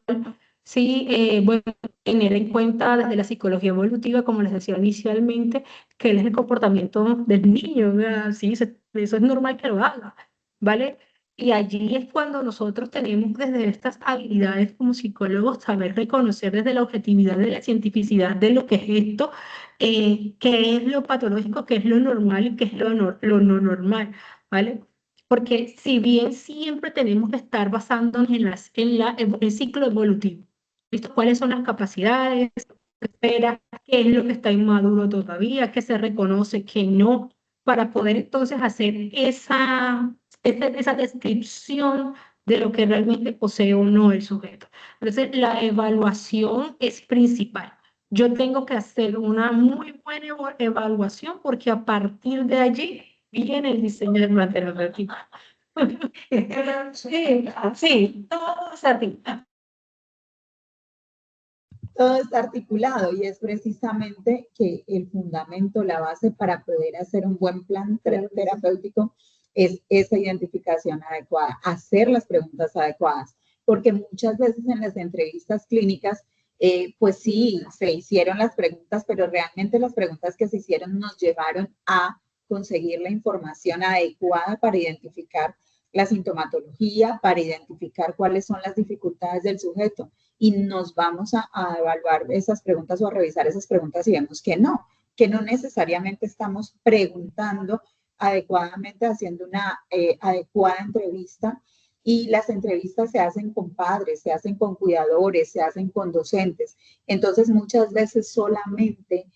normal, sí, bueno, tener en cuenta desde la psicología evolutiva, como les decía inicialmente, que él es el comportamiento del niño, ¿verdad? Sí, eso es normal que lo haga, ¿vale? Y allí es cuando nosotros tenemos desde estas habilidades como psicólogos saber reconocer desde la objetividad de la cientificidad de lo que es esto, qué es lo patológico, qué es lo normal y qué es lo no normal, ¿vale? Porque si bien siempre tenemos que estar basándonos en el ciclo evolutivo, ¿listo? ¿Cuáles son las capacidades? ¿Qué espera? ¿Qué es lo que está inmaduro todavía? ¿Qué se reconoce? ¿Qué no? Para poder entonces hacer esa descripción de lo que realmente posee o no el sujeto. Entonces, la evaluación es principal. Yo tengo que hacer una muy buena evaluación porque a partir de allí viene el diseño del material relativo. Sí, sí, todo se articula. Todo está articulado y es precisamente que el fundamento, la base para poder hacer un buen plan terapéutico es esa identificación adecuada, hacer las preguntas adecuadas, porque muchas veces en las entrevistas clínicas, pues sí, se hicieron las preguntas, pero realmente las preguntas que se hicieron nos llevaron a conseguir la información adecuada para identificar la sintomatología, para identificar cuáles son las dificultades del sujeto y nos vamos a evaluar esas preguntas o a revisar esas preguntas y vemos que no necesariamente estamos preguntando adecuadamente, haciendo una adecuada entrevista. Y las entrevistas se hacen con padres, se hacen con cuidadores, se hacen con docentes. Entonces, muchas veces solamente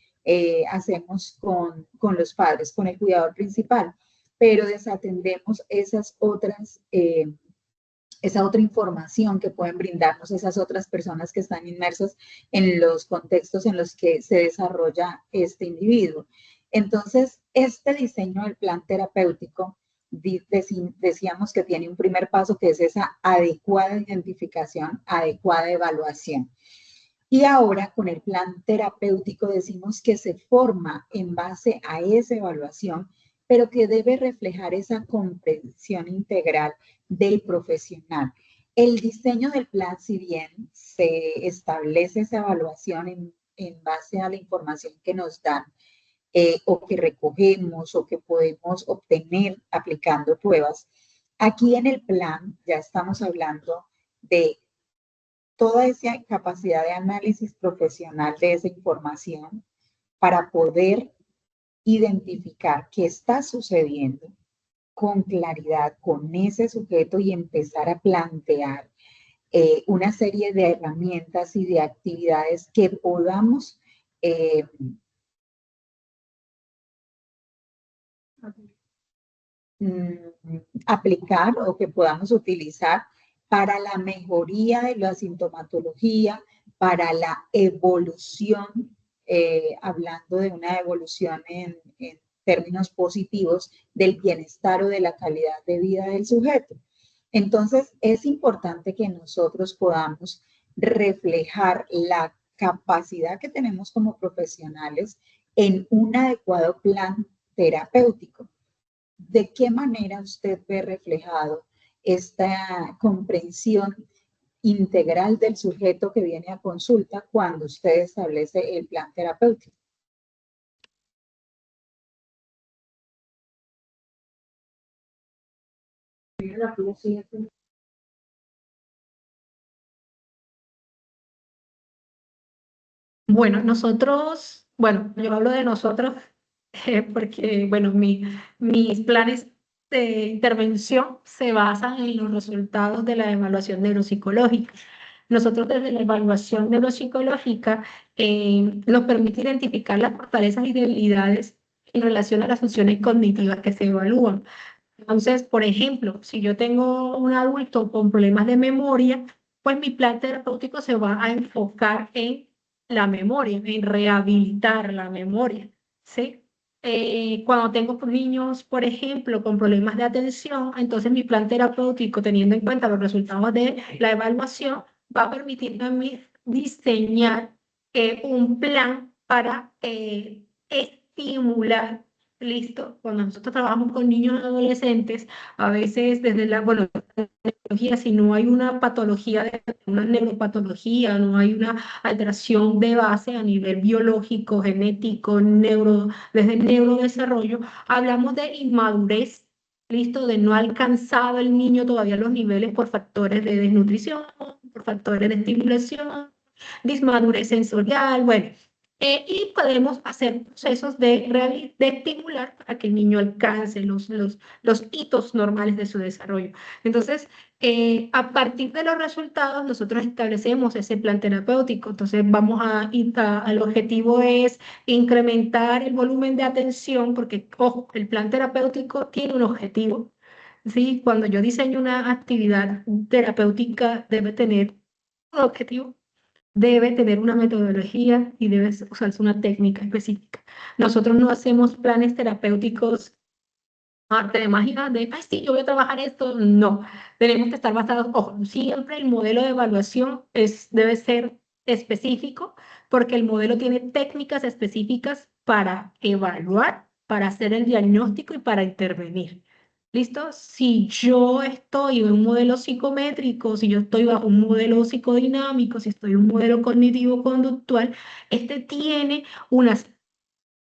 hacemos con los padres, con el cuidador principal, pero desatendemos esa otra información que pueden brindarnos esas otras personas que están inmersas en los contextos en los que se desarrolla este individuo. Entonces, este diseño del plan terapéutico, decíamos que tiene un primer paso que es esa adecuada identificación, adecuada evaluación. Y ahora con el plan terapéutico decimos que se forma en base a esa evaluación, pero que debe reflejar esa comprensión integral del profesional. El diseño del plan, si bien se establece esa evaluación en base a la información que nos dan, o que recogemos o que podemos obtener aplicando pruebas. Aquí en el plan ya estamos hablando de toda esa capacidad de análisis profesional de esa información para poder identificar qué está sucediendo con claridad con ese sujeto y empezar a plantear una serie de herramientas y de actividades que podamos aplicar o que podamos utilizar para la mejoría de la sintomatología, para la evolución, hablando de una evolución en términos positivos del bienestar o de la calidad de vida del sujeto. Entonces, es importante que nosotros podamos reflejar la capacidad que tenemos como profesionales en un adecuado plan terapéutico. ¿De qué manera usted ve reflejado esta comprensión integral del sujeto que viene a consulta cuando usted establece el plan terapéutico? Bueno, nosotros, bueno, yo hablo de nosotros porque, bueno, mis planes de intervención se basan en los resultados de la evaluación neuropsicológica. Nosotros desde la evaluación neuropsicológica nos permite identificar las fortalezas y debilidades en relación a las funciones cognitivas que se evalúan. Entonces, por ejemplo, si yo tengo un adulto con problemas de memoria, pues mi plan terapéutico se va a enfocar en la memoria, en rehabilitar la memoria, ¿sí? Cuando tengo niños, por ejemplo, con problemas de atención, entonces mi plan terapéutico, teniendo en cuenta los resultados de la evaluación, va a permitirme a mí diseñar un plan para estimular. Listo, cuando nosotros trabajamos con niños y adolescentes, a veces desde la, bueno, si no hay una patología, una neuropatología, no hay una alteración de base a nivel biológico, genético, desde el neurodesarrollo, hablamos de inmadurez, listo, de no alcanzado el niño todavía los niveles por factores de desnutrición, por factores de estimulación, dismadurez sensorial, bueno. Y podemos hacer procesos de estimular para que el niño alcance los hitos normales de su desarrollo. Entonces, a partir de los resultados, nosotros establecemos ese plan terapéutico. Entonces, el objetivo es incrementar el volumen de atención, porque, ojo, el plan terapéutico tiene un objetivo. ¿Sí? Cuando yo diseño una actividad terapéutica, debe tener un objetivo, debe tener una metodología y debe usarse una técnica específica. Nosotros no hacemos planes terapéuticos de magia de, ay, sí, yo voy a trabajar esto. No, tenemos que estar basados, ojo, siempre el modelo de evaluación debe ser específico porque el modelo tiene técnicas específicas para evaluar, para hacer el diagnóstico y para intervenir. ¿Listo? Si yo estoy en un modelo psicométrico, si yo estoy bajo un modelo psicodinámico, si estoy en un modelo cognitivo-conductual, este tiene unas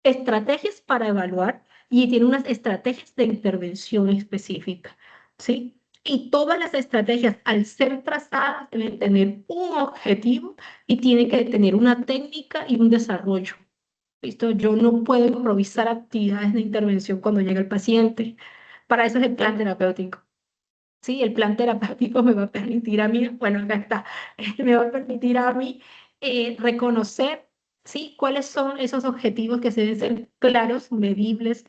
estrategias para evaluar, y tiene unas estrategias de intervención específicas, ¿sí? Y todas las estrategias, al ser trazadas, deben tener un objetivo y tienen que tener una técnica y un desarrollo. ¿Listo? Yo no puedo improvisar actividades de intervención cuando llega el paciente. Para eso es el plan terapéutico. Sí, el plan terapéutico me va a permitir a mí, bueno, acá está, me va a permitir a mí reconocer, ¿sí? Cuáles son esos objetivos que se deben ser claros, medibles,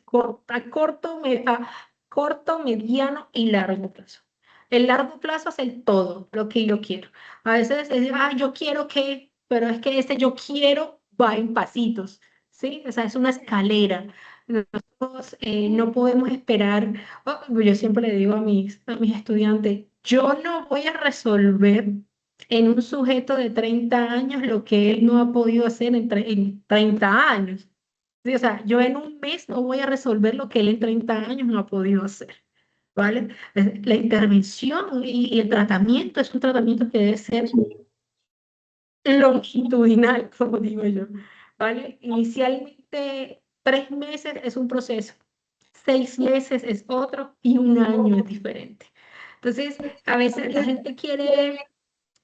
a corto, mediano y largo plazo. El largo plazo es el todo, lo que yo quiero. A veces es, yo quiero que, pero es que ese yo quiero va en pasitos, ¿sí? O sea, es una escalera. Nosotros no podemos esperar. Yo siempre le digo a mis estudiantes, yo no voy a resolver en un sujeto de 30 años lo que él no ha podido hacer en 30 años. Sí, o sea, yo en un mes no voy a resolver lo que él en 30 años no ha podido hacer. ¿Vale? La intervención y el tratamiento es un tratamiento que debe ser longitudinal, como digo yo. ¿Vale? Inicialmente 3 meses es un proceso. 6 meses es otro y un año es diferente. Entonces, a veces la gente quiere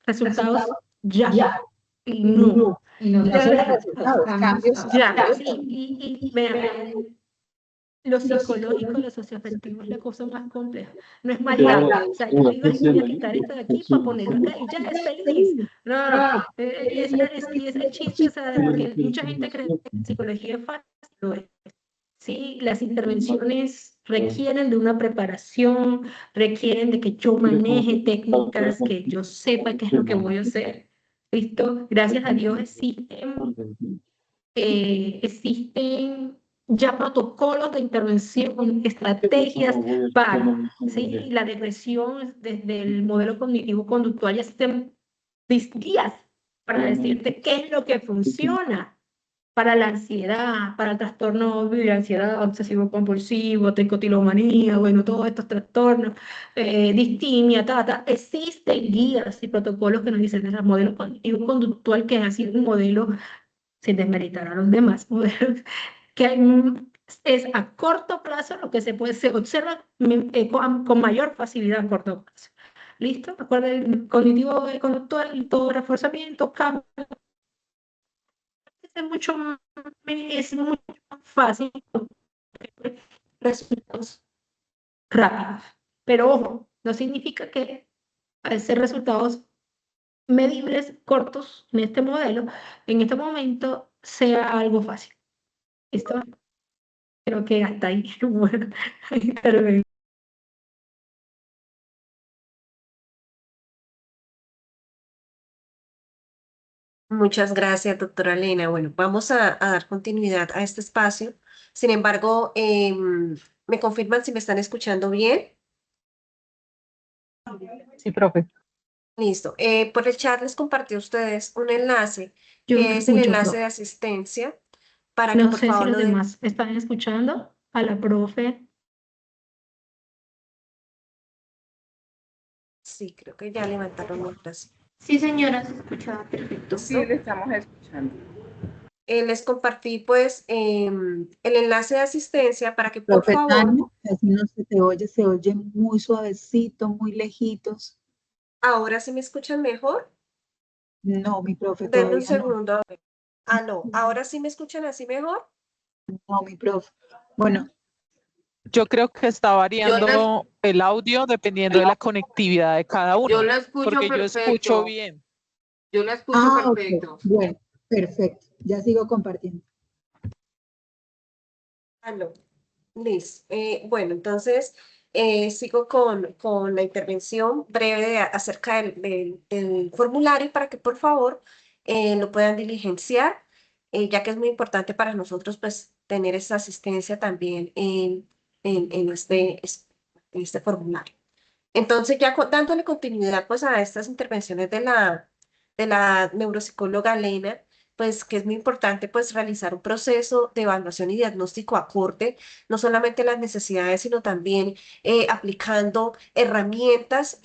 resultados ya y no. Y no Ya, solo resultados, cambios. sí, y vean, lo psicológico, lo socioafectivo es la cosa más compleja. No es maleable. O sea, yo digo, "Ay, voy a quitar esto de aquí para ponerlo acá y ya es feliz". No, no. Y es el chiste, o sea, porque mucha gente cree que la psicología es fácil. Lo es. Sí, las intervenciones requieren de una preparación, requieren de que yo maneje técnicas, que yo sepa qué es lo que voy a hacer. ¿Listo? Gracias a Dios existen ya protocolos de intervención, estrategias para, ¿sí? La depresión desde el modelo cognitivo-conductual ya existen guías para decirte qué es lo que funciona para la ansiedad, para el trastorno de ansiedad obsesivo compulsivo, tricotilomanía, bueno, todos estos trastornos, distimia, existen guías y protocolos que nos dicen el modelo cognitivo conductual, que es así un modelo, sin desmeritar a los demás modelos, que es a corto plazo lo que se observa con mayor facilidad a corto plazo. ¿Listo? Recuerden, el cognitivo conductual, todo reforzamiento, cambio, es mucho más fácil resultados rápidos. Pero ojo, no significa que al ser resultados medibles, cortos en este modelo, en este momento sea algo fácil. ¿Listo? Creo que hasta ahí. Bueno, intervengo. Muchas gracias, doctora Elena. Bueno, vamos a dar continuidad a este espacio. Sin embargo, ¿me confirman si me están escuchando bien? Sí, profe. Listo. Por el chat les compartí a ustedes un enlace, Yo que no es el escucho, enlace de profe. asistencia, para que No por sé si favor los lo den. demás están escuchando a la profe. Sí, creo que ya levantaron otras. Sí, señora, se escuchaba perfecto. Sí, ¿Listo? le estamos escuchando. Les compartí pues el enlace de asistencia para que por Profe favor, Tania, así no se oye muy suavecito, muy lejitos. ahora sí me escuchan mejor. No, mi profe, Denme un todavía no. segundo. Aló, ¿ahora sí me escuchan así mejor? No, mi profe. Bueno, Yo creo que está Yo la, variando el audio dependiendo de la conectividad de cada yo uno, la escucho porque yo escucho perfecto. bien. Yo la escucho ok, perfecto. bueno, perfecto. Ya sigo compartiendo. Aló, listo. Bueno, entonces sigo con la intervención breve acerca del formulario para que por favor lo puedan diligenciar, ya que es muy importante para nosotros pues tener esa asistencia también en este formulario. Entonces, ya dándole continuidad pues a estas intervenciones de la neuropsicóloga Lena, pues que es muy importante pues realizar un proceso de evaluación y diagnóstico acorde, no solamente a las necesidades, sino también aplicando herramientas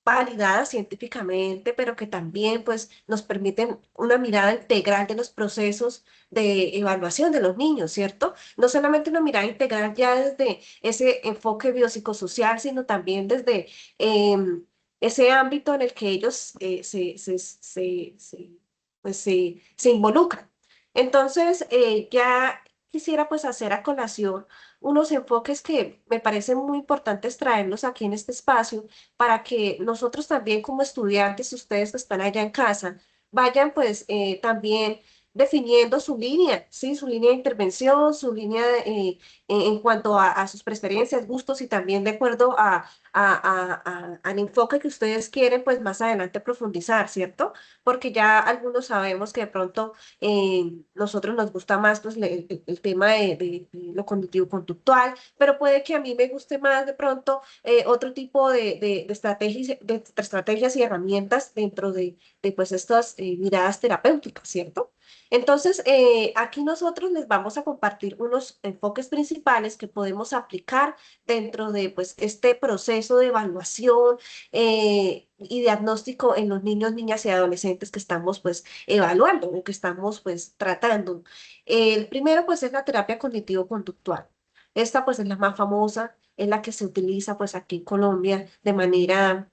validadas científicamente, pero que también pues nos permiten una mirada integral de los procesos de evaluación de los niños, ¿cierto? No solamente una mirada integral ya desde ese enfoque biopsicosocial, sino también desde ese ámbito en el que ellos se involucran. Entonces, ya quisiera pues hacer a colación unos enfoques que me parecen muy importantes traerlos aquí en este espacio para que nosotros también como estudiantes, ustedes que están allá en casa, vayan pues también definiendo su línea, ¿sí? Su línea de intervención, su línea en cuanto a sus preferencias, gustos y también de acuerdo al enfoque que ustedes quieren pues más adelante profundizar, ¿cierto? Porque ya algunos sabemos que de pronto nosotros nos gusta más pues el tema de lo cognitivo-conductual, pero puede que a mí me guste más de pronto otro tipo de estrategias y herramientas dentro de pues estas miradas terapéuticas, ¿cierto? Entonces, aquí nosotros les vamos a compartir unos enfoques principales que podemos aplicar dentro de pues este proceso de evaluación y diagnóstico en los niños, niñas y adolescentes que estamos pues evaluando o que estamos pues tratando. El primero pues es la terapia cognitivo-conductual. Esta pues es la más famosa, es la que se utiliza pues aquí en Colombia de manera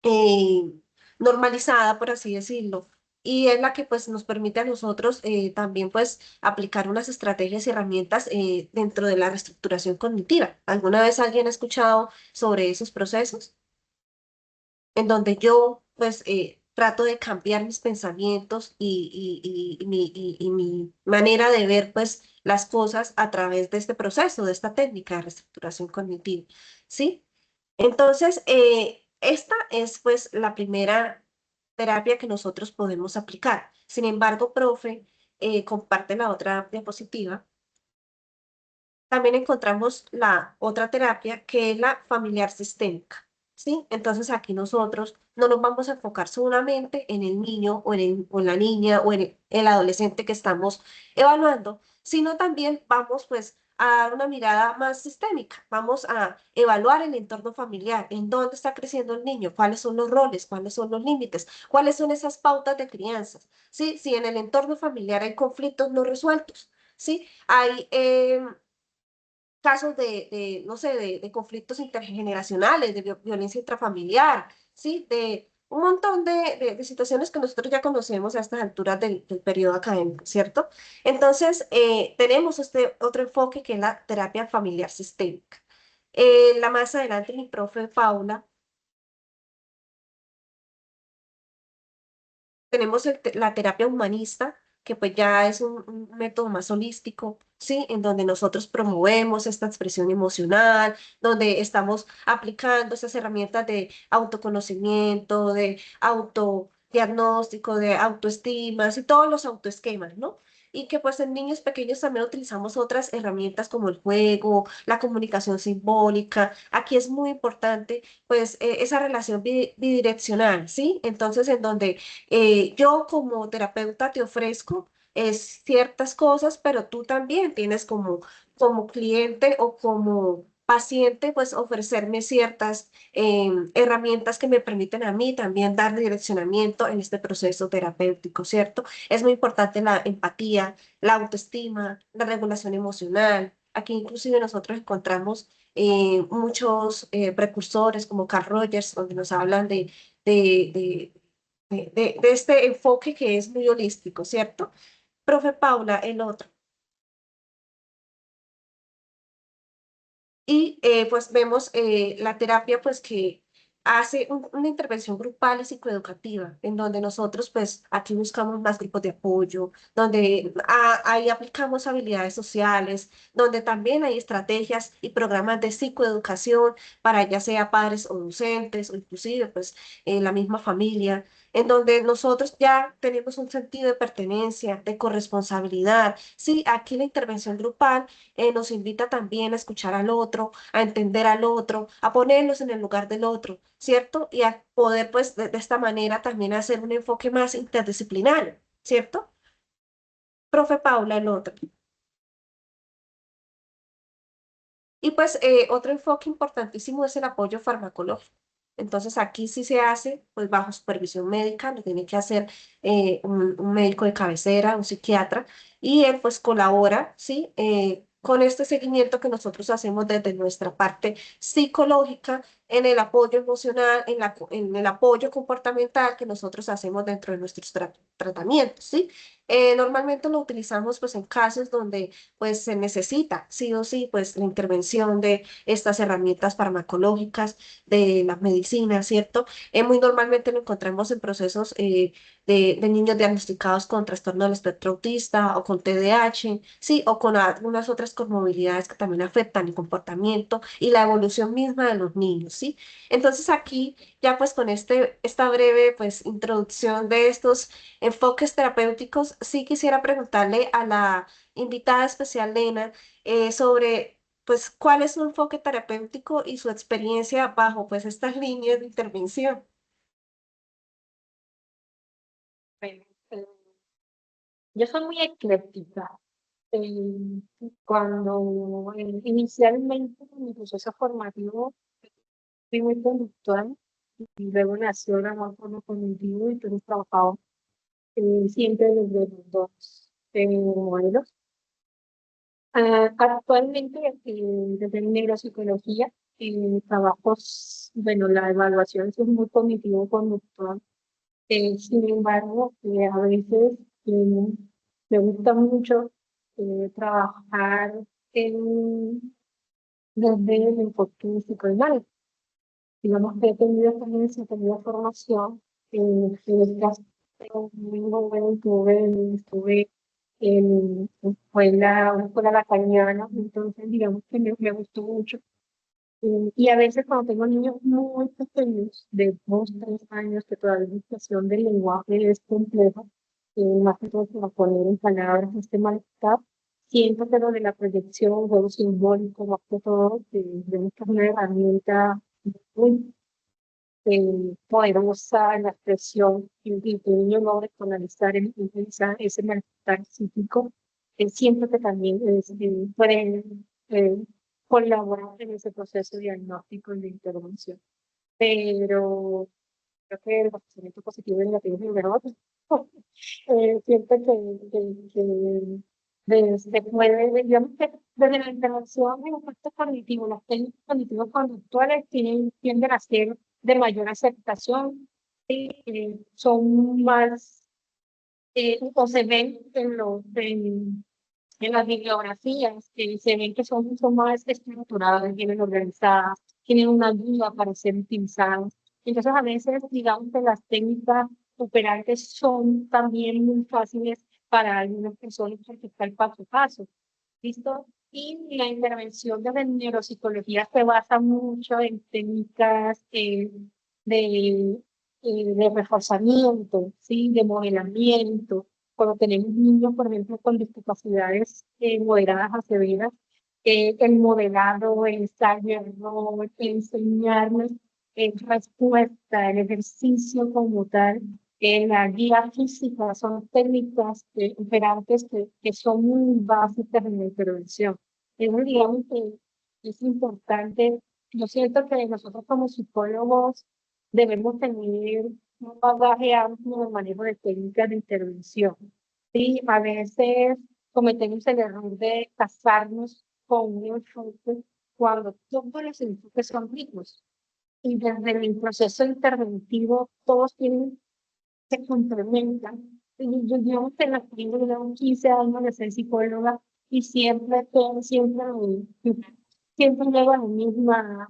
eh, normalizada, por así decirlo. Y es la que pues nos permite a nosotros también pues aplicar unas estrategias y herramientas dentro de la reestructuración cognitiva. ¿Alguna vez alguien ha escuchado sobre esos procesos? En donde yo pues trato de cambiar mis pensamientos y mi manera de ver pues las cosas a través de este proceso, de esta técnica de reestructuración cognitiva, ¿sí? Entonces, esta es pues la primera terapia que nosotros podemos aplicar. Sin embargo, profe, comparte la otra diapositiva. También encontramos la otra terapia que es la familiar sistémica, ¿sí? Entonces aquí nosotros no nos vamos a enfocar solamente en el niño o en la niña o en el adolescente que estamos evaluando, sino también vamos pues a dar una mirada más sistémica. Vamos a evaluar el entorno familiar, en dónde está creciendo el niño, cuáles son los roles, cuáles son los límites, cuáles son esas pautas de crianza, ¿sí? Si en el entorno familiar hay conflictos no resueltos, ¿sí? Hay casos no sé, de conflictos intergeneracionales, de violencia intrafamiliar, ¿sí? De un montón de situaciones que nosotros ya conocemos a estas alturas del periodo académico, ¿cierto? Entonces, tenemos este otro enfoque que es la terapia familiar sistémica. La más adelante, mi profe Paula, tenemos la terapia humanista, que pues ya es un método más holístico, ¿sí? En donde nosotros promovemos esta expresión emocional, donde estamos aplicando esas herramientas de autoconocimiento, de autodiagnóstico, de autoestimas y todos los autoesquemas, ¿no? Y que pues en niños pequeños también utilizamos otras herramientas como el juego, la comunicación simbólica. Aquí es muy importante pues esa relación bidireccional, ¿sí? Entonces en donde yo como terapeuta te ofrezco ciertas cosas, pero tú también tienes como cliente o como paciente, pues ofrecerme ciertas herramientas que me permiten a mí también dar direccionamiento en este proceso terapéutico, ¿cierto? Es muy importante la empatía, la autoestima, la regulación emocional. Aquí inclusive nosotros encontramos muchos precursores como Carl Rogers, donde nos hablan de, de este enfoque que es muy holístico, ¿cierto? Profe Paula, el otro. Y pues vemos la terapia pues que hace una intervención grupal y psicoeducativa, en donde nosotros pues aquí buscamos más grupos de apoyo, donde ahí aplicamos habilidades sociales, donde también hay estrategias y programas de psicoeducación para ya sea padres o docentes o inclusive pues la misma familia, en donde nosotros ya tenemos un sentido de pertenencia, de corresponsabilidad. Sí, aquí la intervención grupal nos invita también a escuchar al otro, a entender al otro, a ponernos en el lugar del otro, ¿cierto? Y a poder, pues, de esta manera también hacer un enfoque más interdisciplinario, ¿cierto? Profe Paula, el otro. Y pues otro enfoque importantísimo es el apoyo farmacológico. Entonces aquí sí se hace pues bajo supervisión médica, lo tiene que hacer un médico de cabecera, un psiquiatra, y él pues colabora, ¿sí? Con este seguimiento que nosotros hacemos desde nuestra parte psicológica, en el apoyo emocional, en el apoyo comportamental que nosotros hacemos dentro de nuestros tratamientos, ¿sí? Normalmente lo utilizamos pues en casos donde pues se necesita sí o sí pues la intervención de estas herramientas farmacológicas de la medicina, ¿cierto? Muy normalmente lo encontramos en procesos de niños diagnosticados con trastorno del espectro autista o con TDAH, ¿sí? O con algunas otras comorbilidades que también afectan el comportamiento y la evolución misma de los niños, ¿sí? Entonces aquí ya pues con esta breve pues introducción de estos enfoques terapéuticos, sí quisiera preguntarle a la invitada especial, Lena, sobre pues cuál es su enfoque terapéutico y su experiencia bajo pues estas líneas de intervención. Bueno, yo soy muy ecléctica. Eh, Cuando inicialmente en mi proceso formativo fui muy conductual y luego nació el amor por lo cognitivo y entonces trabajado siempre desde los dos modelos. Actualmente desde neuropsicología trabajos, bueno, la evaluación es muy cognitivo-conductual. Sin embargo, a veces eh, me gusta mucho trabajar desde el enfoque psicoanalítico. Digamos que he tenido experiencia, he tenido formación en este aspecto muy joven, estuve en una escuela lacaniana, entonces digamos que me gustó mucho. Y a veces cuando tengo niños muy pequeños, de 2, 3 años, que todavía la expresión del lenguaje es compleja, más que todo para poner en palabras este malestar, siento que lo de la proyección, juego simbólico, más que todo, vemos que es una herramienta muy poderosa en la expresión y que el niño logre canalizar ese malestar psíquico. Siento que también pueden colaborar en ese proceso diagnóstico y de intervención. Pero creo que el procesamiento positivo y negativo es número otro. Siento que se puede, digamos que desde la intervención en aspecto cognitivo, las técnicas cognitivos conductuales tienden a ser de mayor aceptación, son más, o se ven en las bibliografías, se ven que son más estructuradas, bien organizadas, tienen una guía para ser utilizadas. Entonces, a veces, digamos que las técnicas operantes son también muy fáciles para algunas personas porque está el paso a paso. ¿Listo? Y la intervención de la neuropsicología se basa mucho en técnicas de, de reforzamiento, ¿sí? De modelamiento. Cuando tenemos niños, por ejemplo, con discapacidades moderadas a severas, el modelado, el ensayo, error, enseñarles respuesta, el ejercicio como tal, la guía física, son técnicas operantes que son muy básicas en la intervención. Digamos que es importante. Yo siento que nosotros como psicólogos debemos tener un bagaje amplio de manejo de técnicas de intervención. Sí, a veces cometemos el error de casarnos con un enfoque cuando todos los enfoques son ricos. Y desde el proceso interventivo todos se complementan. Yo llevo en la clínica, llevo 15 años de ser psicóloga y siempre llego a la misma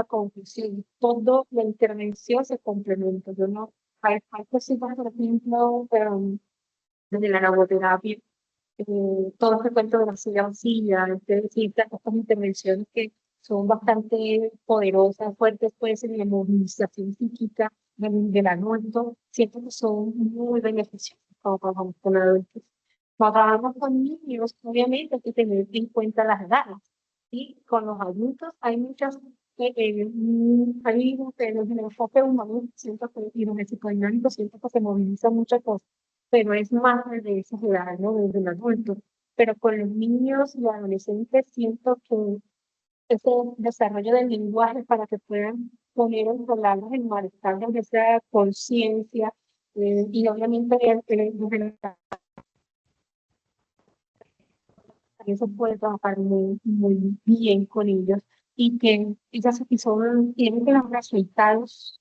conclusión. Todo la intervención se complementa. Yo no, hay cositas, por ejemplo, desde la logoterapia, todo este cuento de la silla, es decir, estas intervenciones que son bastante poderosas, fuertes, puede ser la movilización psíquica del adulto, siento que son muy beneficiosas cuando trabajamos con adultos. Cuando trabajamos con niños, obviamente hay que tener en cuenta las edades, ¿sí? Con los adultos hay muchas, hay en el enfoque humano, siento que, y en el psicodinámico, siento que se moviliza muchas cosas, pero es más de esa edad, ¿no? Desde el adulto. Pero con los niños y adolescentes siento que ese desarrollo del lenguaje para que puedan poner en palabras el malestar de esa conciencia y obviamente también se puede trabajar muy, muy bien con ellos y que esas episodios tienen que los resultados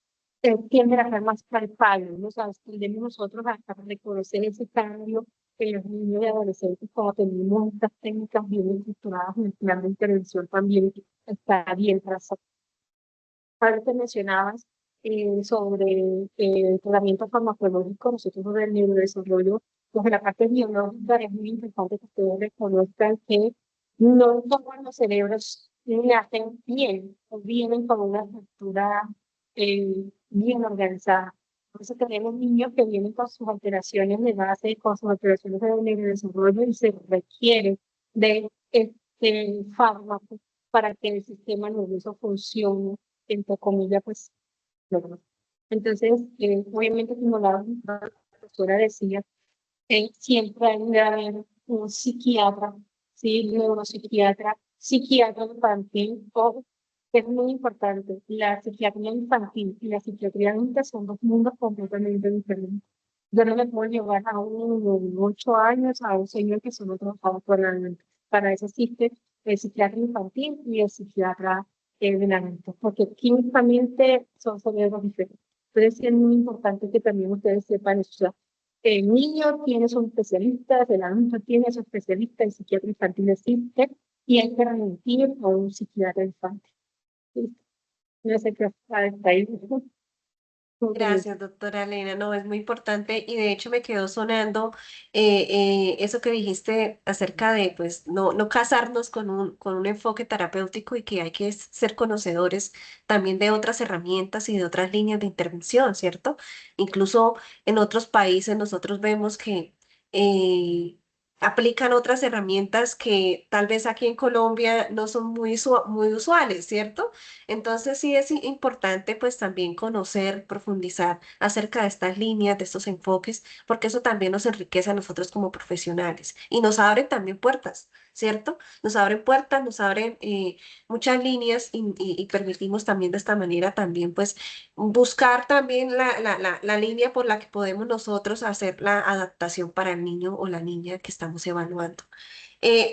tienden a ser más palpables, ¿no? O sea, tendemos nosotros a reconocer ese cambio en los niños y adolescentes cuando tenemos estas técnicas bien estructuradas en el plan de intervención también está bien trazado. Ahora que mencionabas sobre el tratamiento farmacológico, nosotros sobre el neurodesarrollo, pues en la parte biológica es muy importante que ustedes reconozcan que no todos los cerebros nacen bien o vienen con una estructura bien organizada. Por eso tenemos niños que vienen con sus alteraciones de base, con sus alteraciones de neurodesarrollo y se requiere de este fármaco para que el sistema nervioso funcione entre comillas, pues, logró. Entonces, obviamente, como la profesora decía, siempre hay que haber un psiquiatra, ¿sí? Neuropsiquiatra, psiquiatra infantil, o es muy importante, la psiquiatría infantil y la psiquiatría adulta son dos mundos completamente diferentes. Yo no me puedo llevar a un niño de 8 años a un señor que solo trabajaba realmente. Para eso existe el psiquiatra infantil y el psiquiatra de adulto, porque químicamente son cerebros diferentes. Entonces sí es muy importante que también ustedes sepan eso. O sea, el niño tiene su especialista, el adulto tiene su especialista, el psiquiatra infantil existe y hay que remitir a un psiquiatra infantil. ¿Sí? No sé qué está ahí. Gracias, doctora Elena. No, es muy importante y de hecho me quedó sonando eso que dijiste acerca de, pues, no casarnos con un enfoque terapéutico y que hay que ser conocedores también de otras herramientas y de otras líneas de intervención, ¿cierto? Incluso en otros países nosotros vemos que aplican otras herramientas que tal vez aquí en Colombia no son muy usuales, ¿cierto? Entonces sí es importante pues también conocer, profundizar acerca de estas líneas, de estos enfoques, porque eso también nos enriquece a nosotros como profesionales y nos abre también puertas, ¿cierto? Nos abren puertas, nos abren muchas líneas y permitimos también de esta manera también pues buscar también la línea por la que podemos nosotros hacer la adaptación para el niño o la niña que estamos evaluando.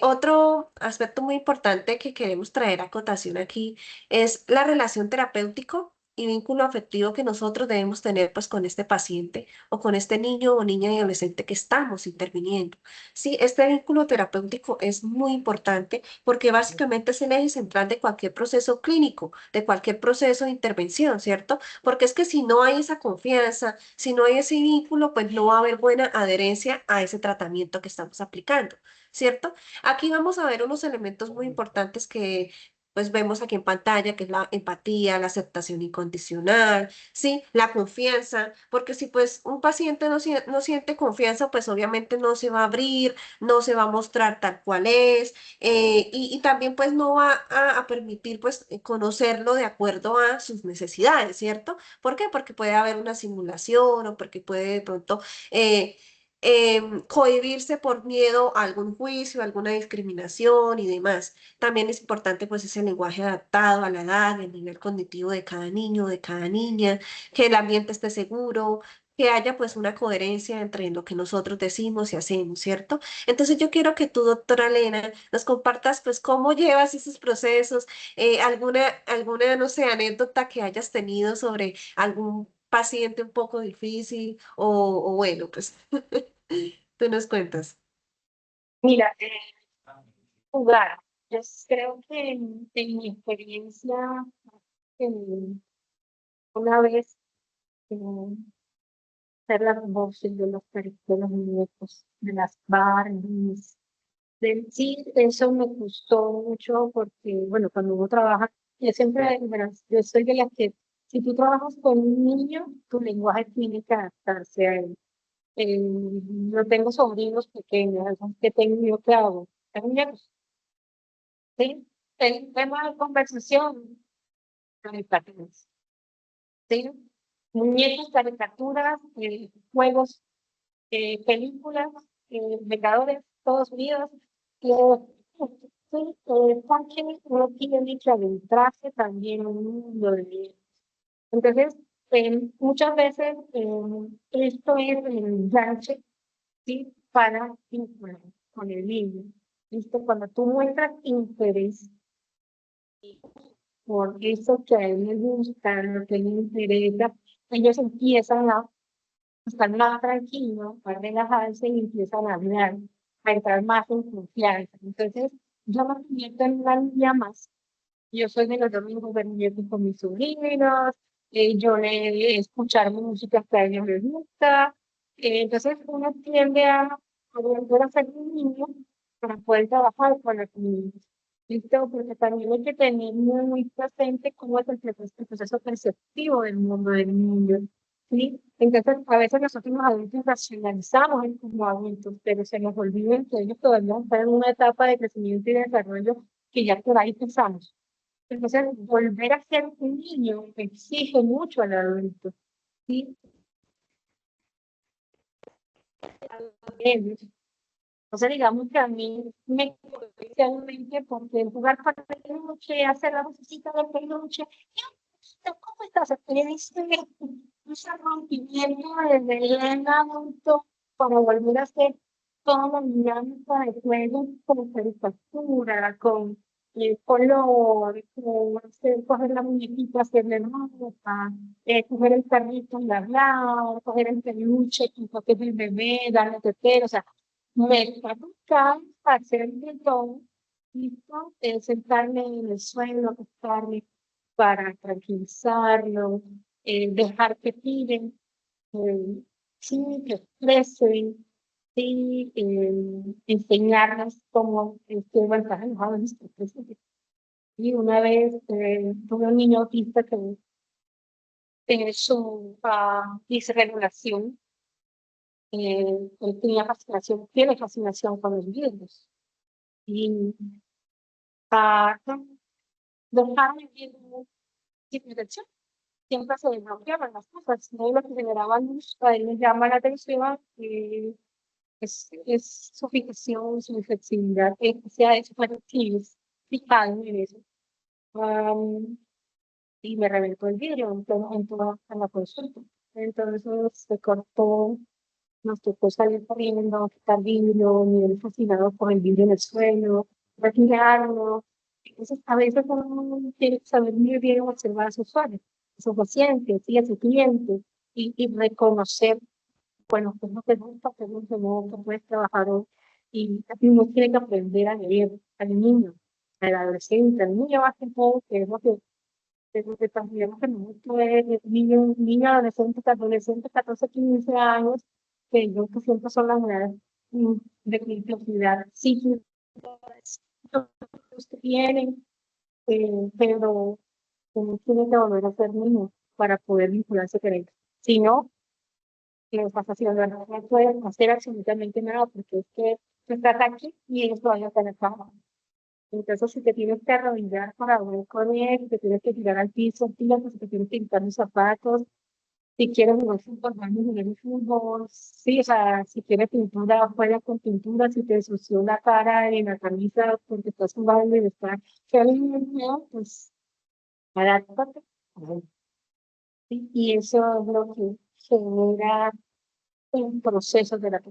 Otro aspecto muy importante que queremos traer a cotación aquí es la relación terapéutico y vínculo afectivo que nosotros debemos tener pues con este paciente o con este niño o niña y adolescente que estamos interviniendo. Sí, este vínculo terapéutico es muy importante porque básicamente es el eje central de cualquier proceso clínico, de cualquier proceso de intervención, ¿cierto? Porque es que si no hay esa confianza, si no hay ese vínculo, pues no va a haber buena adherencia a ese tratamiento que estamos aplicando, ¿cierto? Aquí vamos a ver unos elementos muy importantes que pues vemos aquí en pantalla, que es la empatía, la aceptación incondicional, ¿sí? La confianza, porque si pues un paciente no siente confianza, pues obviamente no se va a abrir, no se va a mostrar tal cual es, y también pues no va a permitir pues conocerlo de acuerdo a sus necesidades, ¿cierto? ¿Por qué? Porque puede haber una simulación o porque puede de pronto cohibirse por miedo a algún juicio, alguna discriminación y demás. También es importante pues ese lenguaje adaptado a la edad, el nivel cognitivo de cada niño, de cada niña, que el ambiente esté seguro, que haya pues una coherencia entre lo que nosotros decimos y hacemos, ¿cierto? Entonces yo quiero que tú, doctora Elena, nos compartas pues cómo llevas esos procesos, no sé, anécdota que hayas tenido sobre algún paciente un poco difícil o bueno, pues tú nos cuentas. Mira, jugar. Yo creo que en mi experiencia, una vez eh, ser las voces de los perritos, de los muñecos, de las Barbies. Sí, eso me gustó mucho porque, bueno, cuando uno trabaja, yo siempre, bueno, yo soy de las que, si tú trabajas con un niño, tu lenguaje tiene que adaptarse a él. Yo tengo sobrinos pequeños, esos que tengo yo que hago. Hay muñecos, ¿sí? El tema de conversación, caricaturas, ¿sí? Muñecos, caricaturas, juegos, películas, Vengadores, Estados Unidos, sí, porque uno tiene que adentrarse también en un mundo de niños. Entonces, muchas veces esto es el enganche, ¿sí? Para vincular con el niño. ¿Listo? Cuando tú muestras interés por eso que a él le gusta, lo que le interesa, ellos empiezan a estar más tranquilos, a relajarse y empiezan a hablar, a entrar más en confianza. Entonces, yo me convierto en una niña más. Yo soy de los domingos verdes con mis sobrinos, yo le escuchar música que a ellos les gusta. Entonces, uno tiende a volver a ser un niño para poder trabajar con los niños. ¿Listo? Porque también hay que tener muy presente cómo es el proceso perceptivo del mundo del niño. ¿Sí? Entonces, a veces nosotros los adultos racionalizamos como adultos, pero se nos olvida que ellos todavía están en una etapa de crecimiento y desarrollo que ya por ahí pensamos. Entonces, volver a ser un niño exige mucho al adulto. ¿Sí? Entonces, digamos que a mí me especialmente porque jugar con el peluche, hacer la vocecita del peluche, ¿cómo estás? Ese rompimiento desde el adulto para volver a hacer toda la dinámica de juego con caricatura, con color, con coger la muñequita, hacerle ropa, coger el carrito y hablar, coger el peluche, que es el bebé, darle tetero, o sea, me toca hacer de todo, ¿listo? Sentarme en el suelo, acostarme para tranquilizarlo, dejar que tiren, sí, que expresen, sí, enseñarles cómo estar enojados en nuestro presente. Y una vez tuve un niño autista que su disregulación, él tenía fascinación, tiene fascinación con los libros. Y dejarme bien sin protección. Siempre se bloqueaban las cosas, no lo que generaba luz, a él le llama la atención, es su fijación, su flexibilidad, que sea eso, bueno, sí, es fijado en eso. Y me reventó el vidrio en toda la consulta. Entonces se cortó, nos tocó salir corriendo, quitar vidrio, nivel fascinado con el vidrio en el suelo, retirarlo. Entonces, a veces uno tiene que saber muy bien observar a su usuario, a su paciente, ¿sí? A su cliente, y reconocer, bueno, qué es lo que gusta, qué es lo que no, que puedes trabajar hoy. Y uno tiene que aprender a leer al niño, al adolescente, al niño más que todo, que es lo que también que mucho es niño, adolescente, 14, 15 años, que yo que siempre son las edades de criticidad, sí, que tienen, pero uno tiene que volver a ser niño para poder vincularse con ellos. Si no, les vas haciendo, no pueden hacer absolutamente nada porque es que tú estás aquí y ellos todavía están acá. Entonces, si te tienes que arrodillar para hablar con él, si te tienes que tirar al piso, tírate, si te tienes que quitar los zapatos, si quieres jugar fútbol, vamos a jugar fútbol, sí, o sea, si quieres pintura, juega con pintura, si te ensució la cara en la camisa porque estás jugando y está feo, pues adáptate. ¿Sí? Y eso es lo que genera un proceso de la.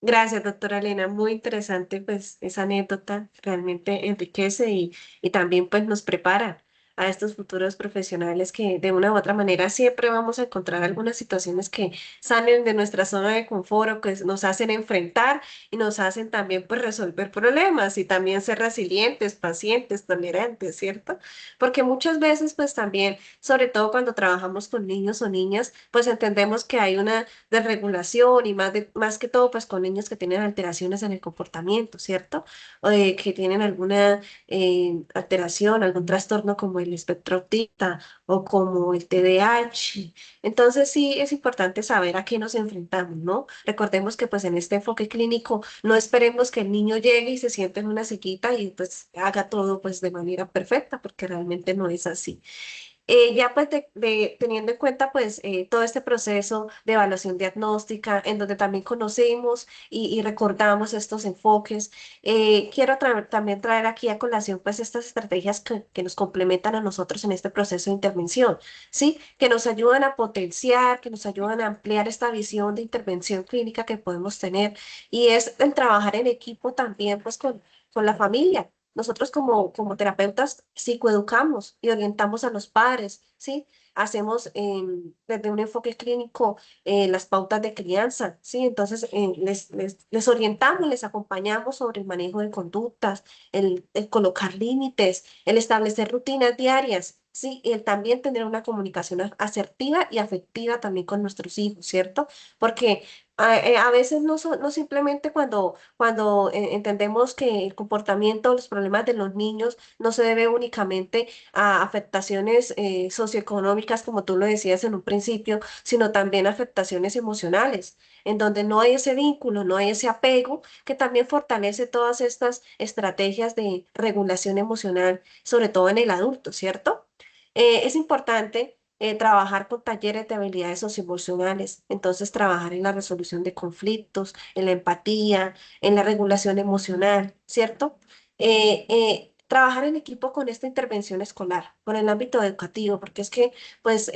Gracias, doctora Elena. Muy interesante, pues, esa anécdota realmente enriquece y también, pues, nos prepara a estos futuros profesionales que de una u otra manera siempre vamos a encontrar algunas situaciones que salen de nuestra zona de confort o que nos hacen enfrentar y nos hacen también, pues, resolver problemas y también ser resilientes, pacientes, tolerantes, ¿cierto? Porque muchas veces, pues, también, sobre todo cuando trabajamos con niños o niñas, pues entendemos que hay una de regulación y más que todo pues con niños que tienen alteraciones en el comportamiento, ¿cierto? O de que tienen alguna alteración, algún trastorno como el espectro autista o como el TDAH. Entonces sí es importante saber a qué nos enfrentamos, ¿no? Recordemos que pues en este enfoque clínico no esperemos que el niño llegue y se siente en una sillita y pues haga todo pues de manera perfecta porque realmente no es así. Ya pues teniendo en cuenta pues todo este proceso de evaluación diagnóstica, en donde también conocemos y recordamos estos enfoques, quiero también traer aquí a colación pues estas estrategias que nos complementan a nosotros en este proceso de intervención, ¿sí? Que nos ayudan a potenciar, que nos ayudan a ampliar esta visión de intervención clínica que podemos tener, y es el trabajar en equipo también pues con la familia. Nosotros como terapeutas psicoeducamos y orientamos a los padres, ¿sí? Hacemos desde un enfoque clínico las pautas de crianza, ¿sí? Entonces les orientamos, les acompañamos sobre el manejo de conductas, el colocar límites, el establecer rutinas diarias, ¿sí? Y el también tener una comunicación asertiva y afectiva también con nuestros hijos, ¿cierto? Porque a veces no simplemente cuando entendemos que el comportamiento, los problemas de los niños no se debe únicamente a afectaciones socioeconómicas, como tú lo decías en un principio, sino también afectaciones emocionales, en donde no hay ese vínculo, no hay ese apego, que también fortalece todas estas estrategias de regulación emocional, sobre todo en el adulto, ¿cierto? Es importante trabajar con talleres de habilidades socioemocionales, entonces trabajar en la resolución de conflictos, en la empatía, en la regulación emocional, ¿cierto? Trabajar en equipo con esta intervención escolar, con el ámbito educativo, porque es que, pues,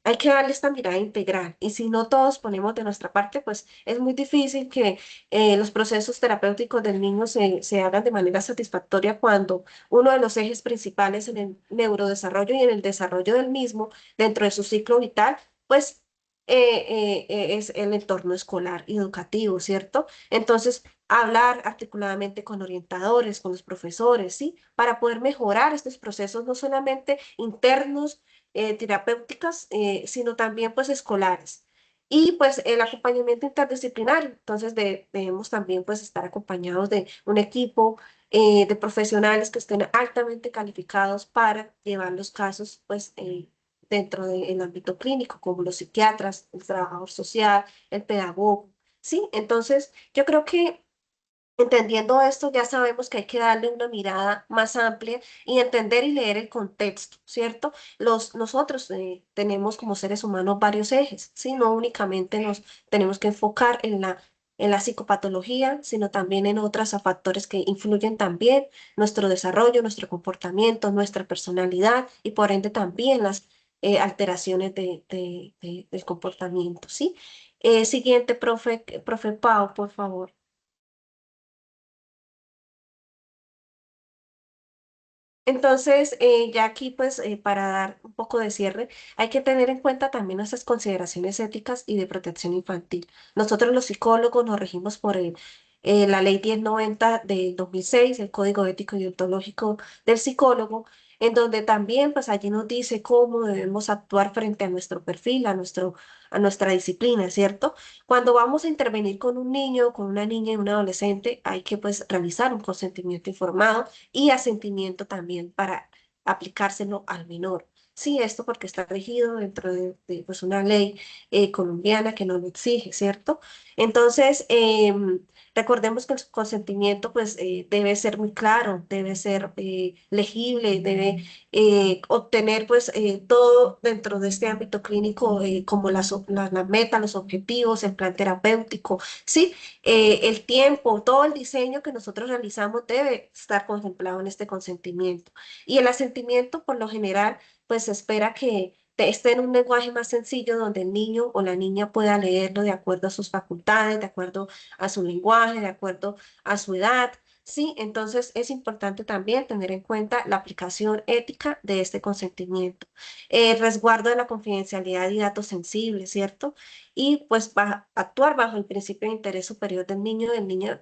hay que darle esta mirada integral, y si no todos ponemos de nuestra parte, pues es muy difícil que los procesos terapéuticos del niño se hagan de manera satisfactoria cuando uno de los ejes principales en el neurodesarrollo y en el desarrollo del mismo dentro de su ciclo vital, pues es el entorno escolar y educativo, ¿cierto? Entonces, hablar articuladamente con orientadores, con los profesores, ¿sí? Para poder mejorar estos procesos, no solamente internos, terapéuticas, sino también pues escolares. Y pues el acompañamiento interdisciplinario, entonces debemos también pues estar acompañados de un equipo de profesionales que estén altamente calificados para llevar los casos, pues, dentro del ámbito clínico, como los psiquiatras, el trabajador social, el pedagogo, ¿sí? Entonces, yo creo que entendiendo esto, ya sabemos que hay que darle una mirada más amplia y entender y leer el contexto, ¿cierto? Nosotros tenemos como seres humanos varios ejes, ¿sí? No únicamente nos tenemos que enfocar en la psicopatología, sino también en otros factores que influyen también nuestro desarrollo, nuestro comportamiento, nuestra personalidad y por ende también las alteraciones del comportamiento, ¿sí? Siguiente, profe Pau, por favor. Entonces, ya aquí, pues, para dar un poco de cierre, hay que tener en cuenta también nuestras consideraciones éticas y de protección infantil. Nosotros los psicólogos nos regimos por la Ley 1090 del 2006, el Código Ético y Deontológico del Psicólogo, en donde también, pues, allí nos dice cómo debemos actuar frente a nuestro perfil, a nuestra disciplina, ¿cierto? Cuando vamos a intervenir con un niño, con una niña y un adolescente, hay que, pues, realizar un consentimiento informado y asentimiento también para aplicárselo al menor. Sí, esto porque está regido dentro pues una ley colombiana que no lo exige, ¿cierto? Entonces, recordemos que el consentimiento pues debe ser muy claro, debe ser legible, debe obtener pues todo dentro de este ámbito clínico como la meta, los objetivos, el plan terapéutico, ¿sí? El tiempo, todo el diseño que nosotros realizamos debe estar contemplado en este consentimiento. Y el asentimiento, por lo general, pues se espera que esté en un lenguaje más sencillo donde el niño o la niña pueda leerlo de acuerdo a sus facultades, de acuerdo a su lenguaje, de acuerdo a su edad. Sí, entonces es importante también tener en cuenta la aplicación ética de este consentimiento, el resguardo de la confidencialidad y datos sensibles, ¿cierto? Y pues actuar bajo el principio de interés superior del niño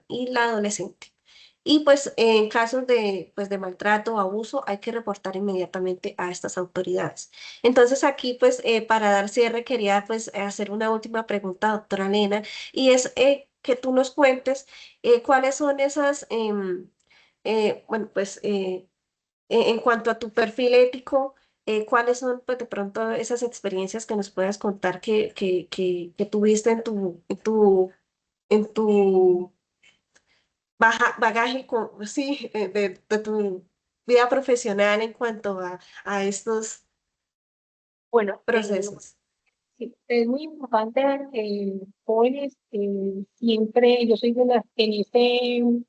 y la adolescente. Y pues en casos de maltrato o abuso hay que reportar inmediatamente a estas autoridades. Entonces aquí pues para dar cierre quería pues hacer una última pregunta, doctora Elena, y es que tú nos cuentes cuáles son esas, bueno pues en cuanto a tu perfil ético, ¿cuáles son, pues, de pronto esas experiencias que nos puedas contar que tuviste en tu bagaje, sí, de tu vida profesional en cuanto a estos Bueno, procesos. sí, es muy importante, jóvenes, siempre, yo soy de las que en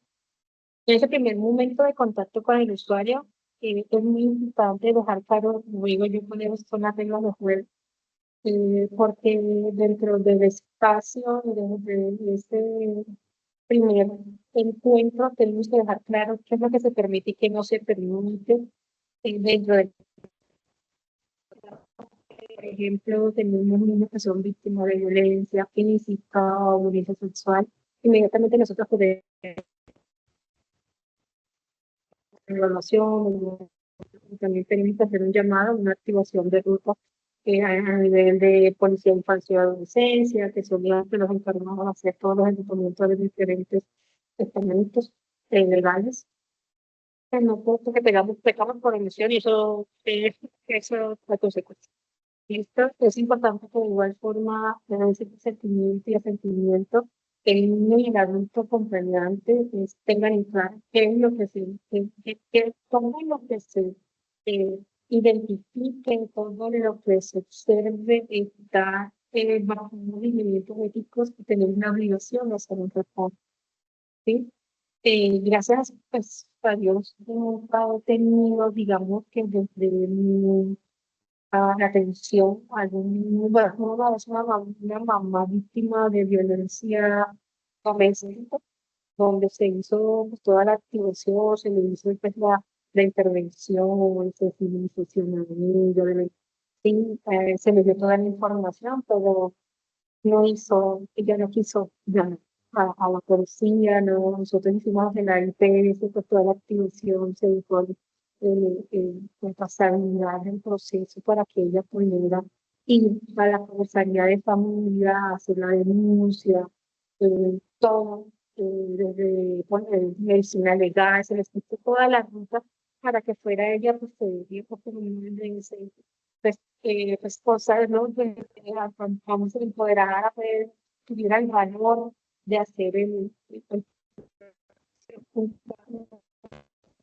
ese primer momento de contacto con el usuario, es muy importante dejar claro, como digo yo, cuáles son las reglas de juego, porque dentro del espacio, de este primer encuentro, tenemos que dejar claro qué es lo que se permite y qué no se permite dentro de, por ejemplo, tenemos niños que son víctimas de violencia física o violencia sexual. Inmediatamente nosotros podemos evaluación, también tenemos que hacer un llamado, una activación de ruta a nivel de policía, infancia y adolescencia, que son los que nos encargamos de hacer todos los equipamientos de diferentes estamentos legales. No puedo que pegamos por omisión y eso es la consecuencia. Esto es importante que de igual forma ese sentimiento y asentimiento el niño y el adulto acompañante tengan en claro qué es lo que todo lo que se eh, identifique, todo lo que se observe está bajo unos lineamientos éticos que tenemos una obligación de hacer un reporte. ¿Sí? Gracias pues, a Dios, nunca he tenido, digamos, que desde mi la atención a algún, bueno, una vez una mamá víctima de violencia doméstica, donde se hizo pues, toda la activación, se le hizo pues, la intervención, se civilización a ella, sí, se le dio toda la información, pero no hizo, ella no quiso llamar a la policía, no, nosotros hicimos en la IPS, pues toda la activación, se dejó pasar el proceso para que ella pudiera ir a la comisaría de familia, hacer la denuncia, todo, desde medicina legal, se les puso toda la ruta para que fuera ella pues por pues, pues cosas, ¿no? Que vamos a empoderar a poder tuviera el valor de hacer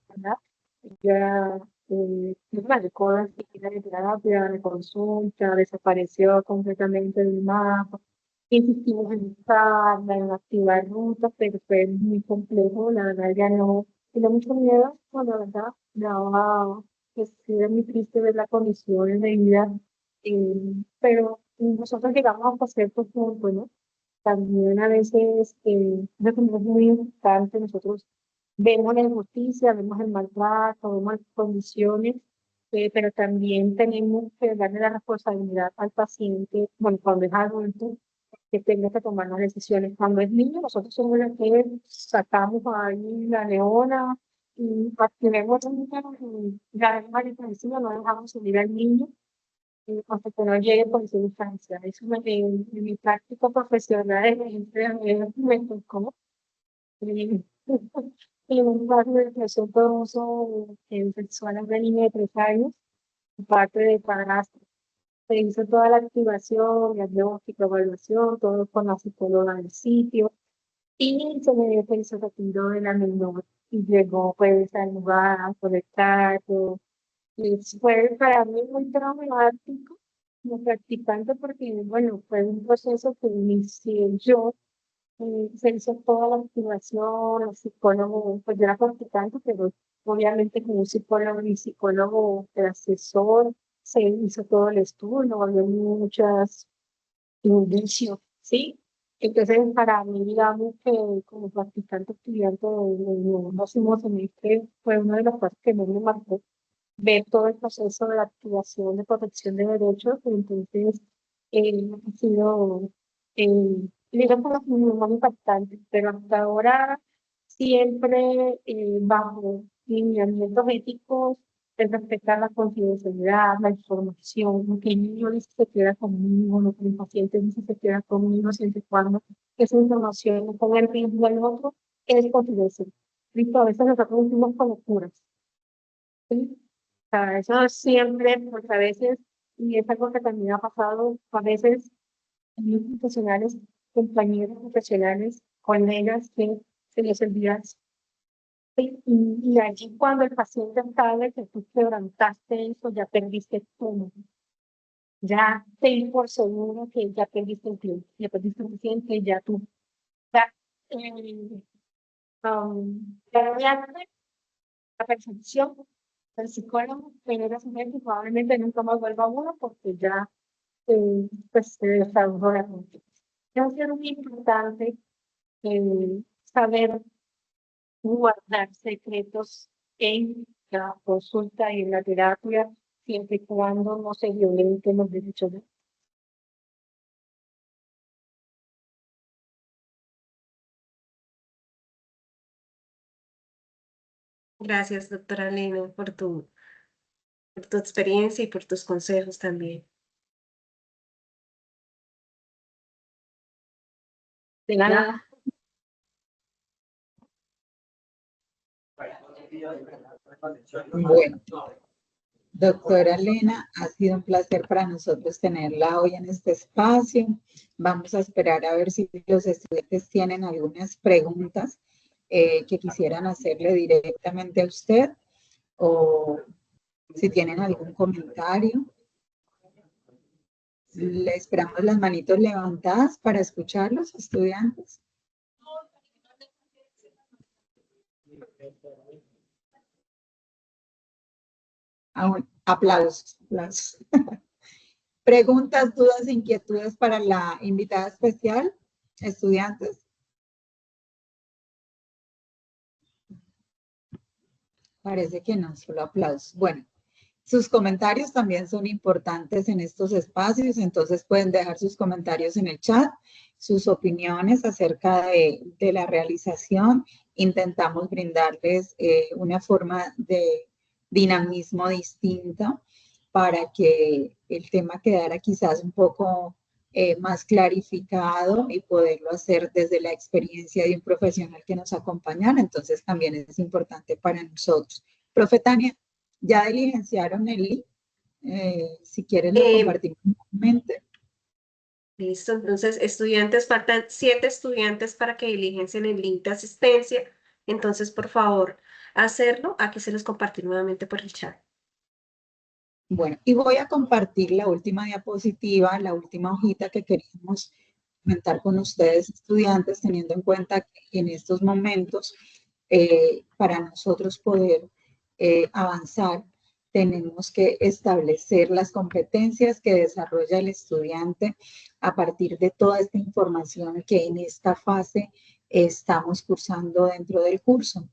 ¿verdad? Ya marcó de terapia, de consulta, desapareció completamente del mapa. Insistimos en buscarla, en activar rutas, pero fue muy complejo, la verdad ya no, tenía mucho miedo, bueno, la verdad, daba, pues sí, era muy triste ver las condiciones de vida, pero nosotros llegamos a cierto punto, ¿no? También a veces, creo que es muy importante, nosotros vemos la injusticia, vemos el maltrato, vemos las condiciones, pero también tenemos que darle la responsabilidad al paciente, bueno, cuando es adulto, que tenga que tomar las decisiones. Cuando es niño, nosotros somos los que sacamos ahí la leona y activemos el número y ya es encima, no dejamos subir al niño hasta que no llegue por su infancia. Eso en mi práctica profesional me tocó. eh, En un caso de depresión por uso sexual a una niña de 3 años, por parte de padrastro. Se hizo toda la activación, diagnóstico, evaluación, todo con la psicóloga del sitio, y se retiró de la menor y llegó pues al lugar a conectar, todo. Y fue para mí muy traumático como practicante porque, bueno, fue un proceso que inicié yo, se hizo toda la activación, el psicólogo, pues yo era practicante, pero obviamente con un psicólogo y psicólogo el asesor, se hizo todo el estudio, había muchas indicios, ¿sí? Entonces, para mí, digamos que como practicante estudiante de próximo semestre, fue una de las cosas que más me marcó ver todo el proceso de activación de protección de derechos. Entonces, ha sido, digamos, muy impactante, pero hasta ahora siempre bajo lineamientos éticos de respetar la confidencialidad, la información, lo que el niño dice se queda conmigo, lo que el paciente dice se queda conmigo, siempre y cuando esa información no ponga en riesgo al otro, es confidencial. Listo, a veces nosotros decimos con locuras. ¿Sí? Sea, eso siempre, porque a veces, y es algo que también ha pasado, a veces hay profesionales, compañeros profesionales, colegas que se les olvida eso. Y allí cuando el paciente sabe que tú quebrantaste eso, ya perdiste todo. Ya ten por seguro que ya perdiste el tiempo, ya perdiste el paciente, ya tú, ya, eh, perdiste la percepción del psicólogo, pero eres un médico, probablemente nunca más vuelva a uno porque ya pues se desarrolló la confianza. Es muy importante saber guardar secretos en la consulta y en la terapia, siempre y cuando no se violenten los derechos de... Gracias, doctora Lena, por tu experiencia y por tus consejos también. De nada. Bueno, doctora Elena, ha sido un placer para nosotros tenerla hoy en este espacio. Vamos a esperar a ver si los estudiantes tienen algunas preguntas que quisieran hacerle directamente a usted o si tienen algún comentario. Le esperamos las manitos levantadas para escucharlos, estudiantes. Aplausos, aplausos. Preguntas, dudas, inquietudes para la invitada especial, estudiantes. Parece que no, solo aplausos. Bueno, sus comentarios también son importantes en estos espacios, entonces pueden dejar sus comentarios en el chat, sus opiniones acerca de la realización. Intentamos brindarles una forma de dinamismo distinta para que el tema quedara quizás un poco más clarificado y poderlo hacer desde la experiencia de un profesional que nos acompañara. Entonces también es importante para nosotros. Profe Tania, ¿ya diligenciaron el link? Si quieren lo compartimos nuevamente. Listo, entonces estudiantes, faltan 7 estudiantes para que diligencien el link de asistencia. Entonces, por favor, hacerlo. Aquí se los compartí nuevamente por el chat. Bueno, y voy a compartir la última diapositiva, la última hojita que queríamos comentar con ustedes, estudiantes, teniendo en cuenta que en estos momentos, para nosotros poder avanzar, tenemos que establecer las competencias que desarrolla el estudiante a partir de toda esta información que en esta fase estamos cursando dentro del curso.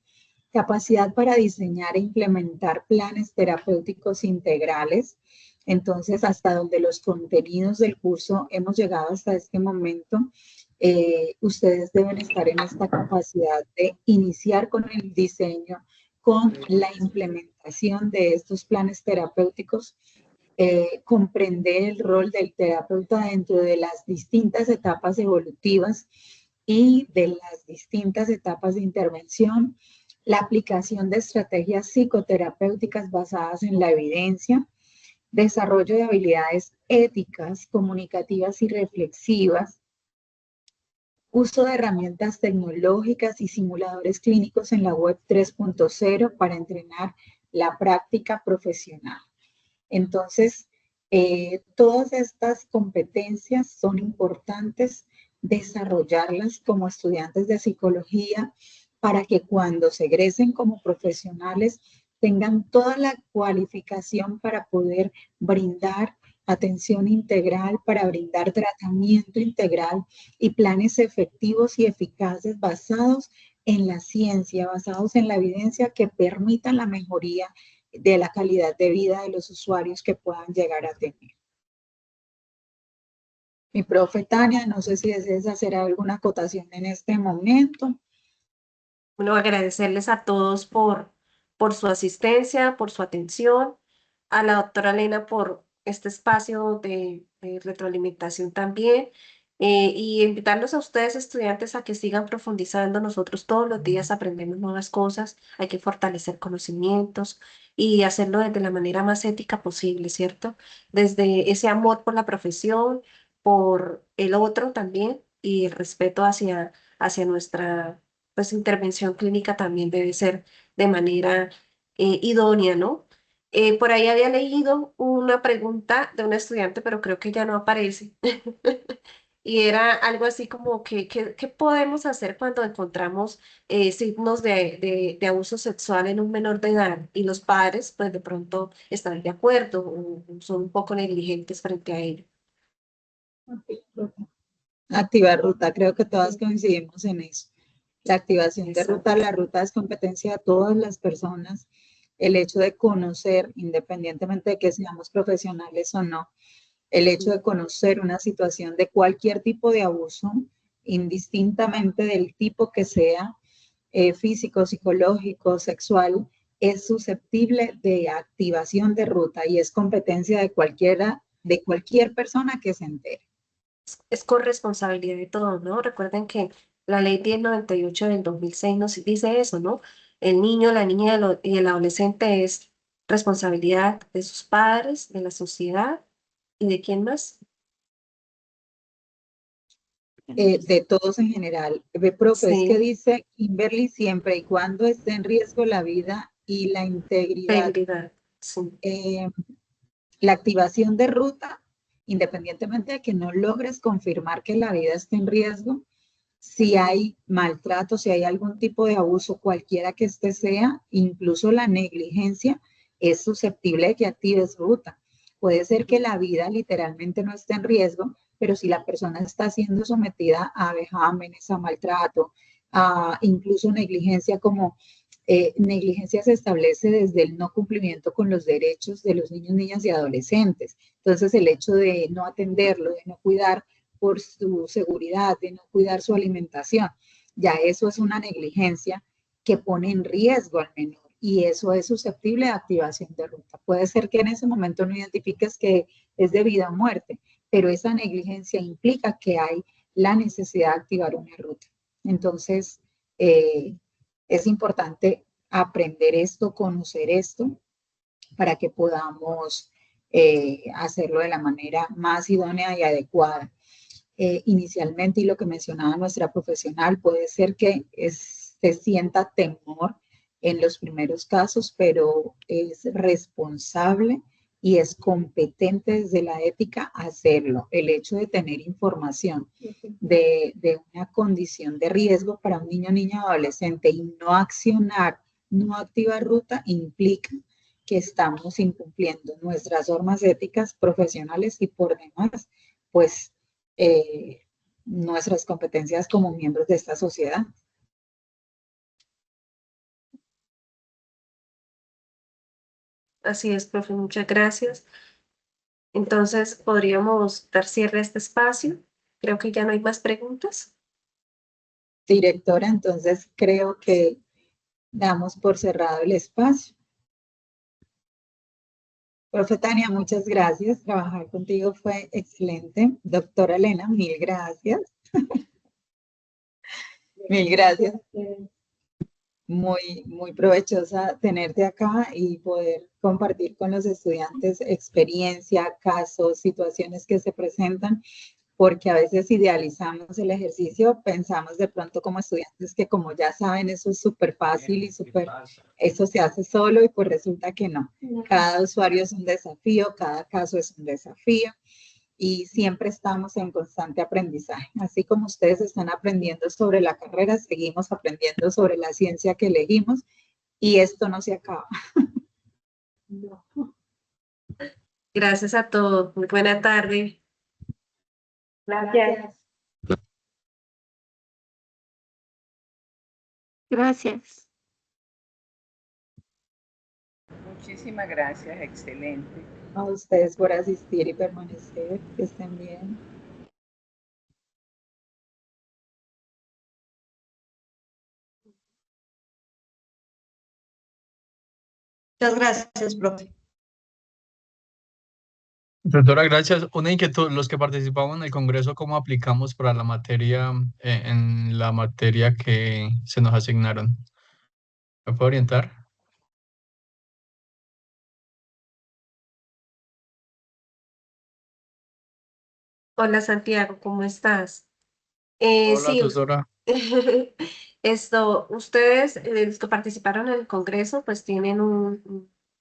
Capacidad para diseñar e implementar planes terapéuticos integrales. Entonces, hasta donde los contenidos del curso hemos llegado hasta este momento, ustedes deben estar en esta capacidad de iniciar con el diseño, con la implementación de estos planes terapéuticos, comprender el rol del terapeuta dentro de las distintas etapas evolutivas y de las distintas etapas de intervención, la aplicación de estrategias psicoterapéuticas basadas en la evidencia, desarrollo de habilidades éticas, comunicativas y reflexivas, uso de herramientas tecnológicas y simuladores clínicos en la web 3.0 para entrenar la práctica profesional. Entonces, todas estas competencias son importantes desarrollarlas como estudiantes de psicología para que cuando se egresen como profesionales tengan toda la cualificación para poder brindar atención integral, para brindar tratamiento integral y planes efectivos y eficaces basados en la ciencia, basados en la evidencia que permitan la mejoría de la calidad de vida de los usuarios que puedan llegar a tener. Mi profe Tania, no sé si deseas hacer alguna acotación en este momento. Bueno, agradecerles a todos por su asistencia, por su atención, a la doctora Elena por este espacio de retroalimentación también, y invitarlos a ustedes, estudiantes, a que sigan profundizando. Nosotros todos los días aprendemos nuevas cosas, hay que fortalecer conocimientos y hacerlo desde la manera más ética posible, ¿cierto? Desde ese amor por la profesión, por el otro también y el respeto hacia nuestra pues intervención clínica también debe ser de manera idónea, ¿no? Por ahí había leído una pregunta de un estudiante, pero creo que ya no aparece. Y era algo así como que, ¿qué podemos hacer cuando encontramos signos de abuso sexual en un menor de edad? Y los padres, pues de pronto están de acuerdo o son un poco negligentes frente a ello. Activar ruta, creo que todas coincidimos en eso. La activación de Exacto. ruta, la ruta es competencia de todas las personas. El hecho de conocer, independientemente de que seamos profesionales o no, el hecho de conocer una situación de cualquier tipo de abuso, indistintamente del tipo que sea, físico, psicológico, sexual, es susceptible de activación de ruta y es competencia de cualquier persona que se entere. Es corresponsabilidad de todos, ¿no? Recuerden que la ley 1098 del 2006 nos dice eso, ¿no? El niño, la niña y el adolescente es responsabilidad de sus padres, de la sociedad y de quién más. De todos en general. Profe, es que Sí, dice Kimberly, siempre y cuando esté en riesgo la vida y la integridad. integridad. Sí. La activación de ruta, independientemente de que no logres confirmar que la vida esté en riesgo, si hay maltrato, si hay algún tipo de abuso, cualquiera que este sea, incluso la negligencia, es susceptible de que actives ruta. Puede ser que la vida literalmente no esté en riesgo, pero si la persona está siendo sometida a vejámenes, a maltrato, a incluso negligencia como negligencia se establece desde el no cumplimiento con los derechos de los niños, niñas y adolescentes. Entonces, el hecho de no atenderlo, de no cuidar por su seguridad, de no cuidar su alimentación, ya eso es una negligencia que pone en riesgo al menor y eso es susceptible de activación de ruta. Puede ser que en ese momento no identifiques que es de vida o muerte, pero esa negligencia implica que hay la necesidad de activar una ruta. Entonces, es importante aprender esto, conocer esto, para que podamos hacerlo de la manera más idónea y adecuada. Inicialmente, y lo que mencionaba nuestra profesional, puede ser que se sienta temor en los primeros casos, pero es responsable y es competente desde la ética hacerlo. El hecho de tener información de una condición de riesgo para un niño, niña, adolescente y no accionar, no activar ruta, implica que estamos incumpliendo nuestras normas éticas profesionales y por demás, pues nuestras competencias como miembros de esta sociedad. Así es, profe, muchas gracias. Entonces, podríamos dar cierre a este espacio. Creo que ya no hay más preguntas. Directora, entonces creo que damos por cerrado el espacio. Profe Tania, muchas gracias. Trabajar contigo fue excelente. Doctora Elena, mil gracias. Mil gracias. Muy provechosa tenerte acá y poder compartir con los estudiantes experiencia, casos, situaciones que se presentan, porque a veces idealizamos el ejercicio, pensamos de pronto como estudiantes que como ya saben, eso es súper fácil y eso se hace solo y pues resulta que no. Cada usuario es un desafío, cada caso es un desafío y siempre estamos en constante aprendizaje. Así como ustedes están aprendiendo sobre la carrera, seguimos aprendiendo sobre la ciencia que elegimos y esto no se acaba. No. Gracias a todos. Muy buena tarde. Gracias. Gracias. Muchísimas gracias, excelente. A ustedes por asistir y permanecer. Que estén bien. Muchas gracias, profe. Doctora, gracias. Una inquietud, los que participamos en el Congreso, ¿cómo aplicamos para la materia, en la materia que se nos asignaron? ¿Me puede orientar? Hola, Santiago, ¿cómo estás? Hola, Sí, doctora. ustedes, los que participaron en el Congreso, pues tienen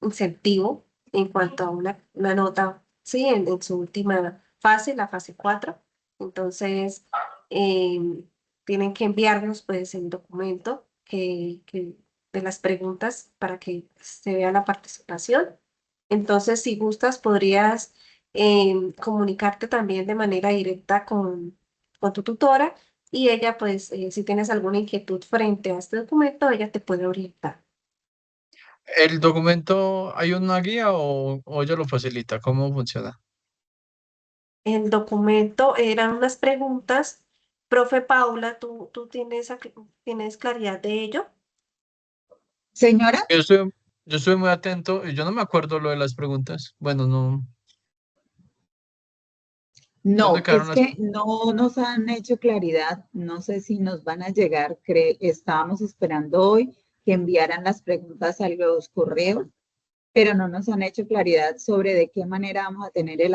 incentivo en cuanto a una nota, ¿sí? En su última fase, la fase 4. Entonces, tienen que enviarnos pues el documento de las preguntas para que se vea la participación. Entonces, si gustas, podrías comunicarte también de manera directa con tu tutora y ella, pues, si tienes alguna inquietud frente a este documento, ella te puede orientar. ¿El documento hay una guía o ella lo facilita? ¿Cómo funciona? El documento eran unas preguntas. Profe Paula, ¿tú tienes claridad de ello? Señora, Yo estoy muy atento y yo no me acuerdo lo de las preguntas. Bueno, no. ¿Dónde no, quedaron es las que no nos han hecho claridad. No sé si nos van a llegar. Estábamos esperando hoy que enviaran las preguntas a los correos, pero no nos han hecho claridad sobre de qué manera vamos a tener el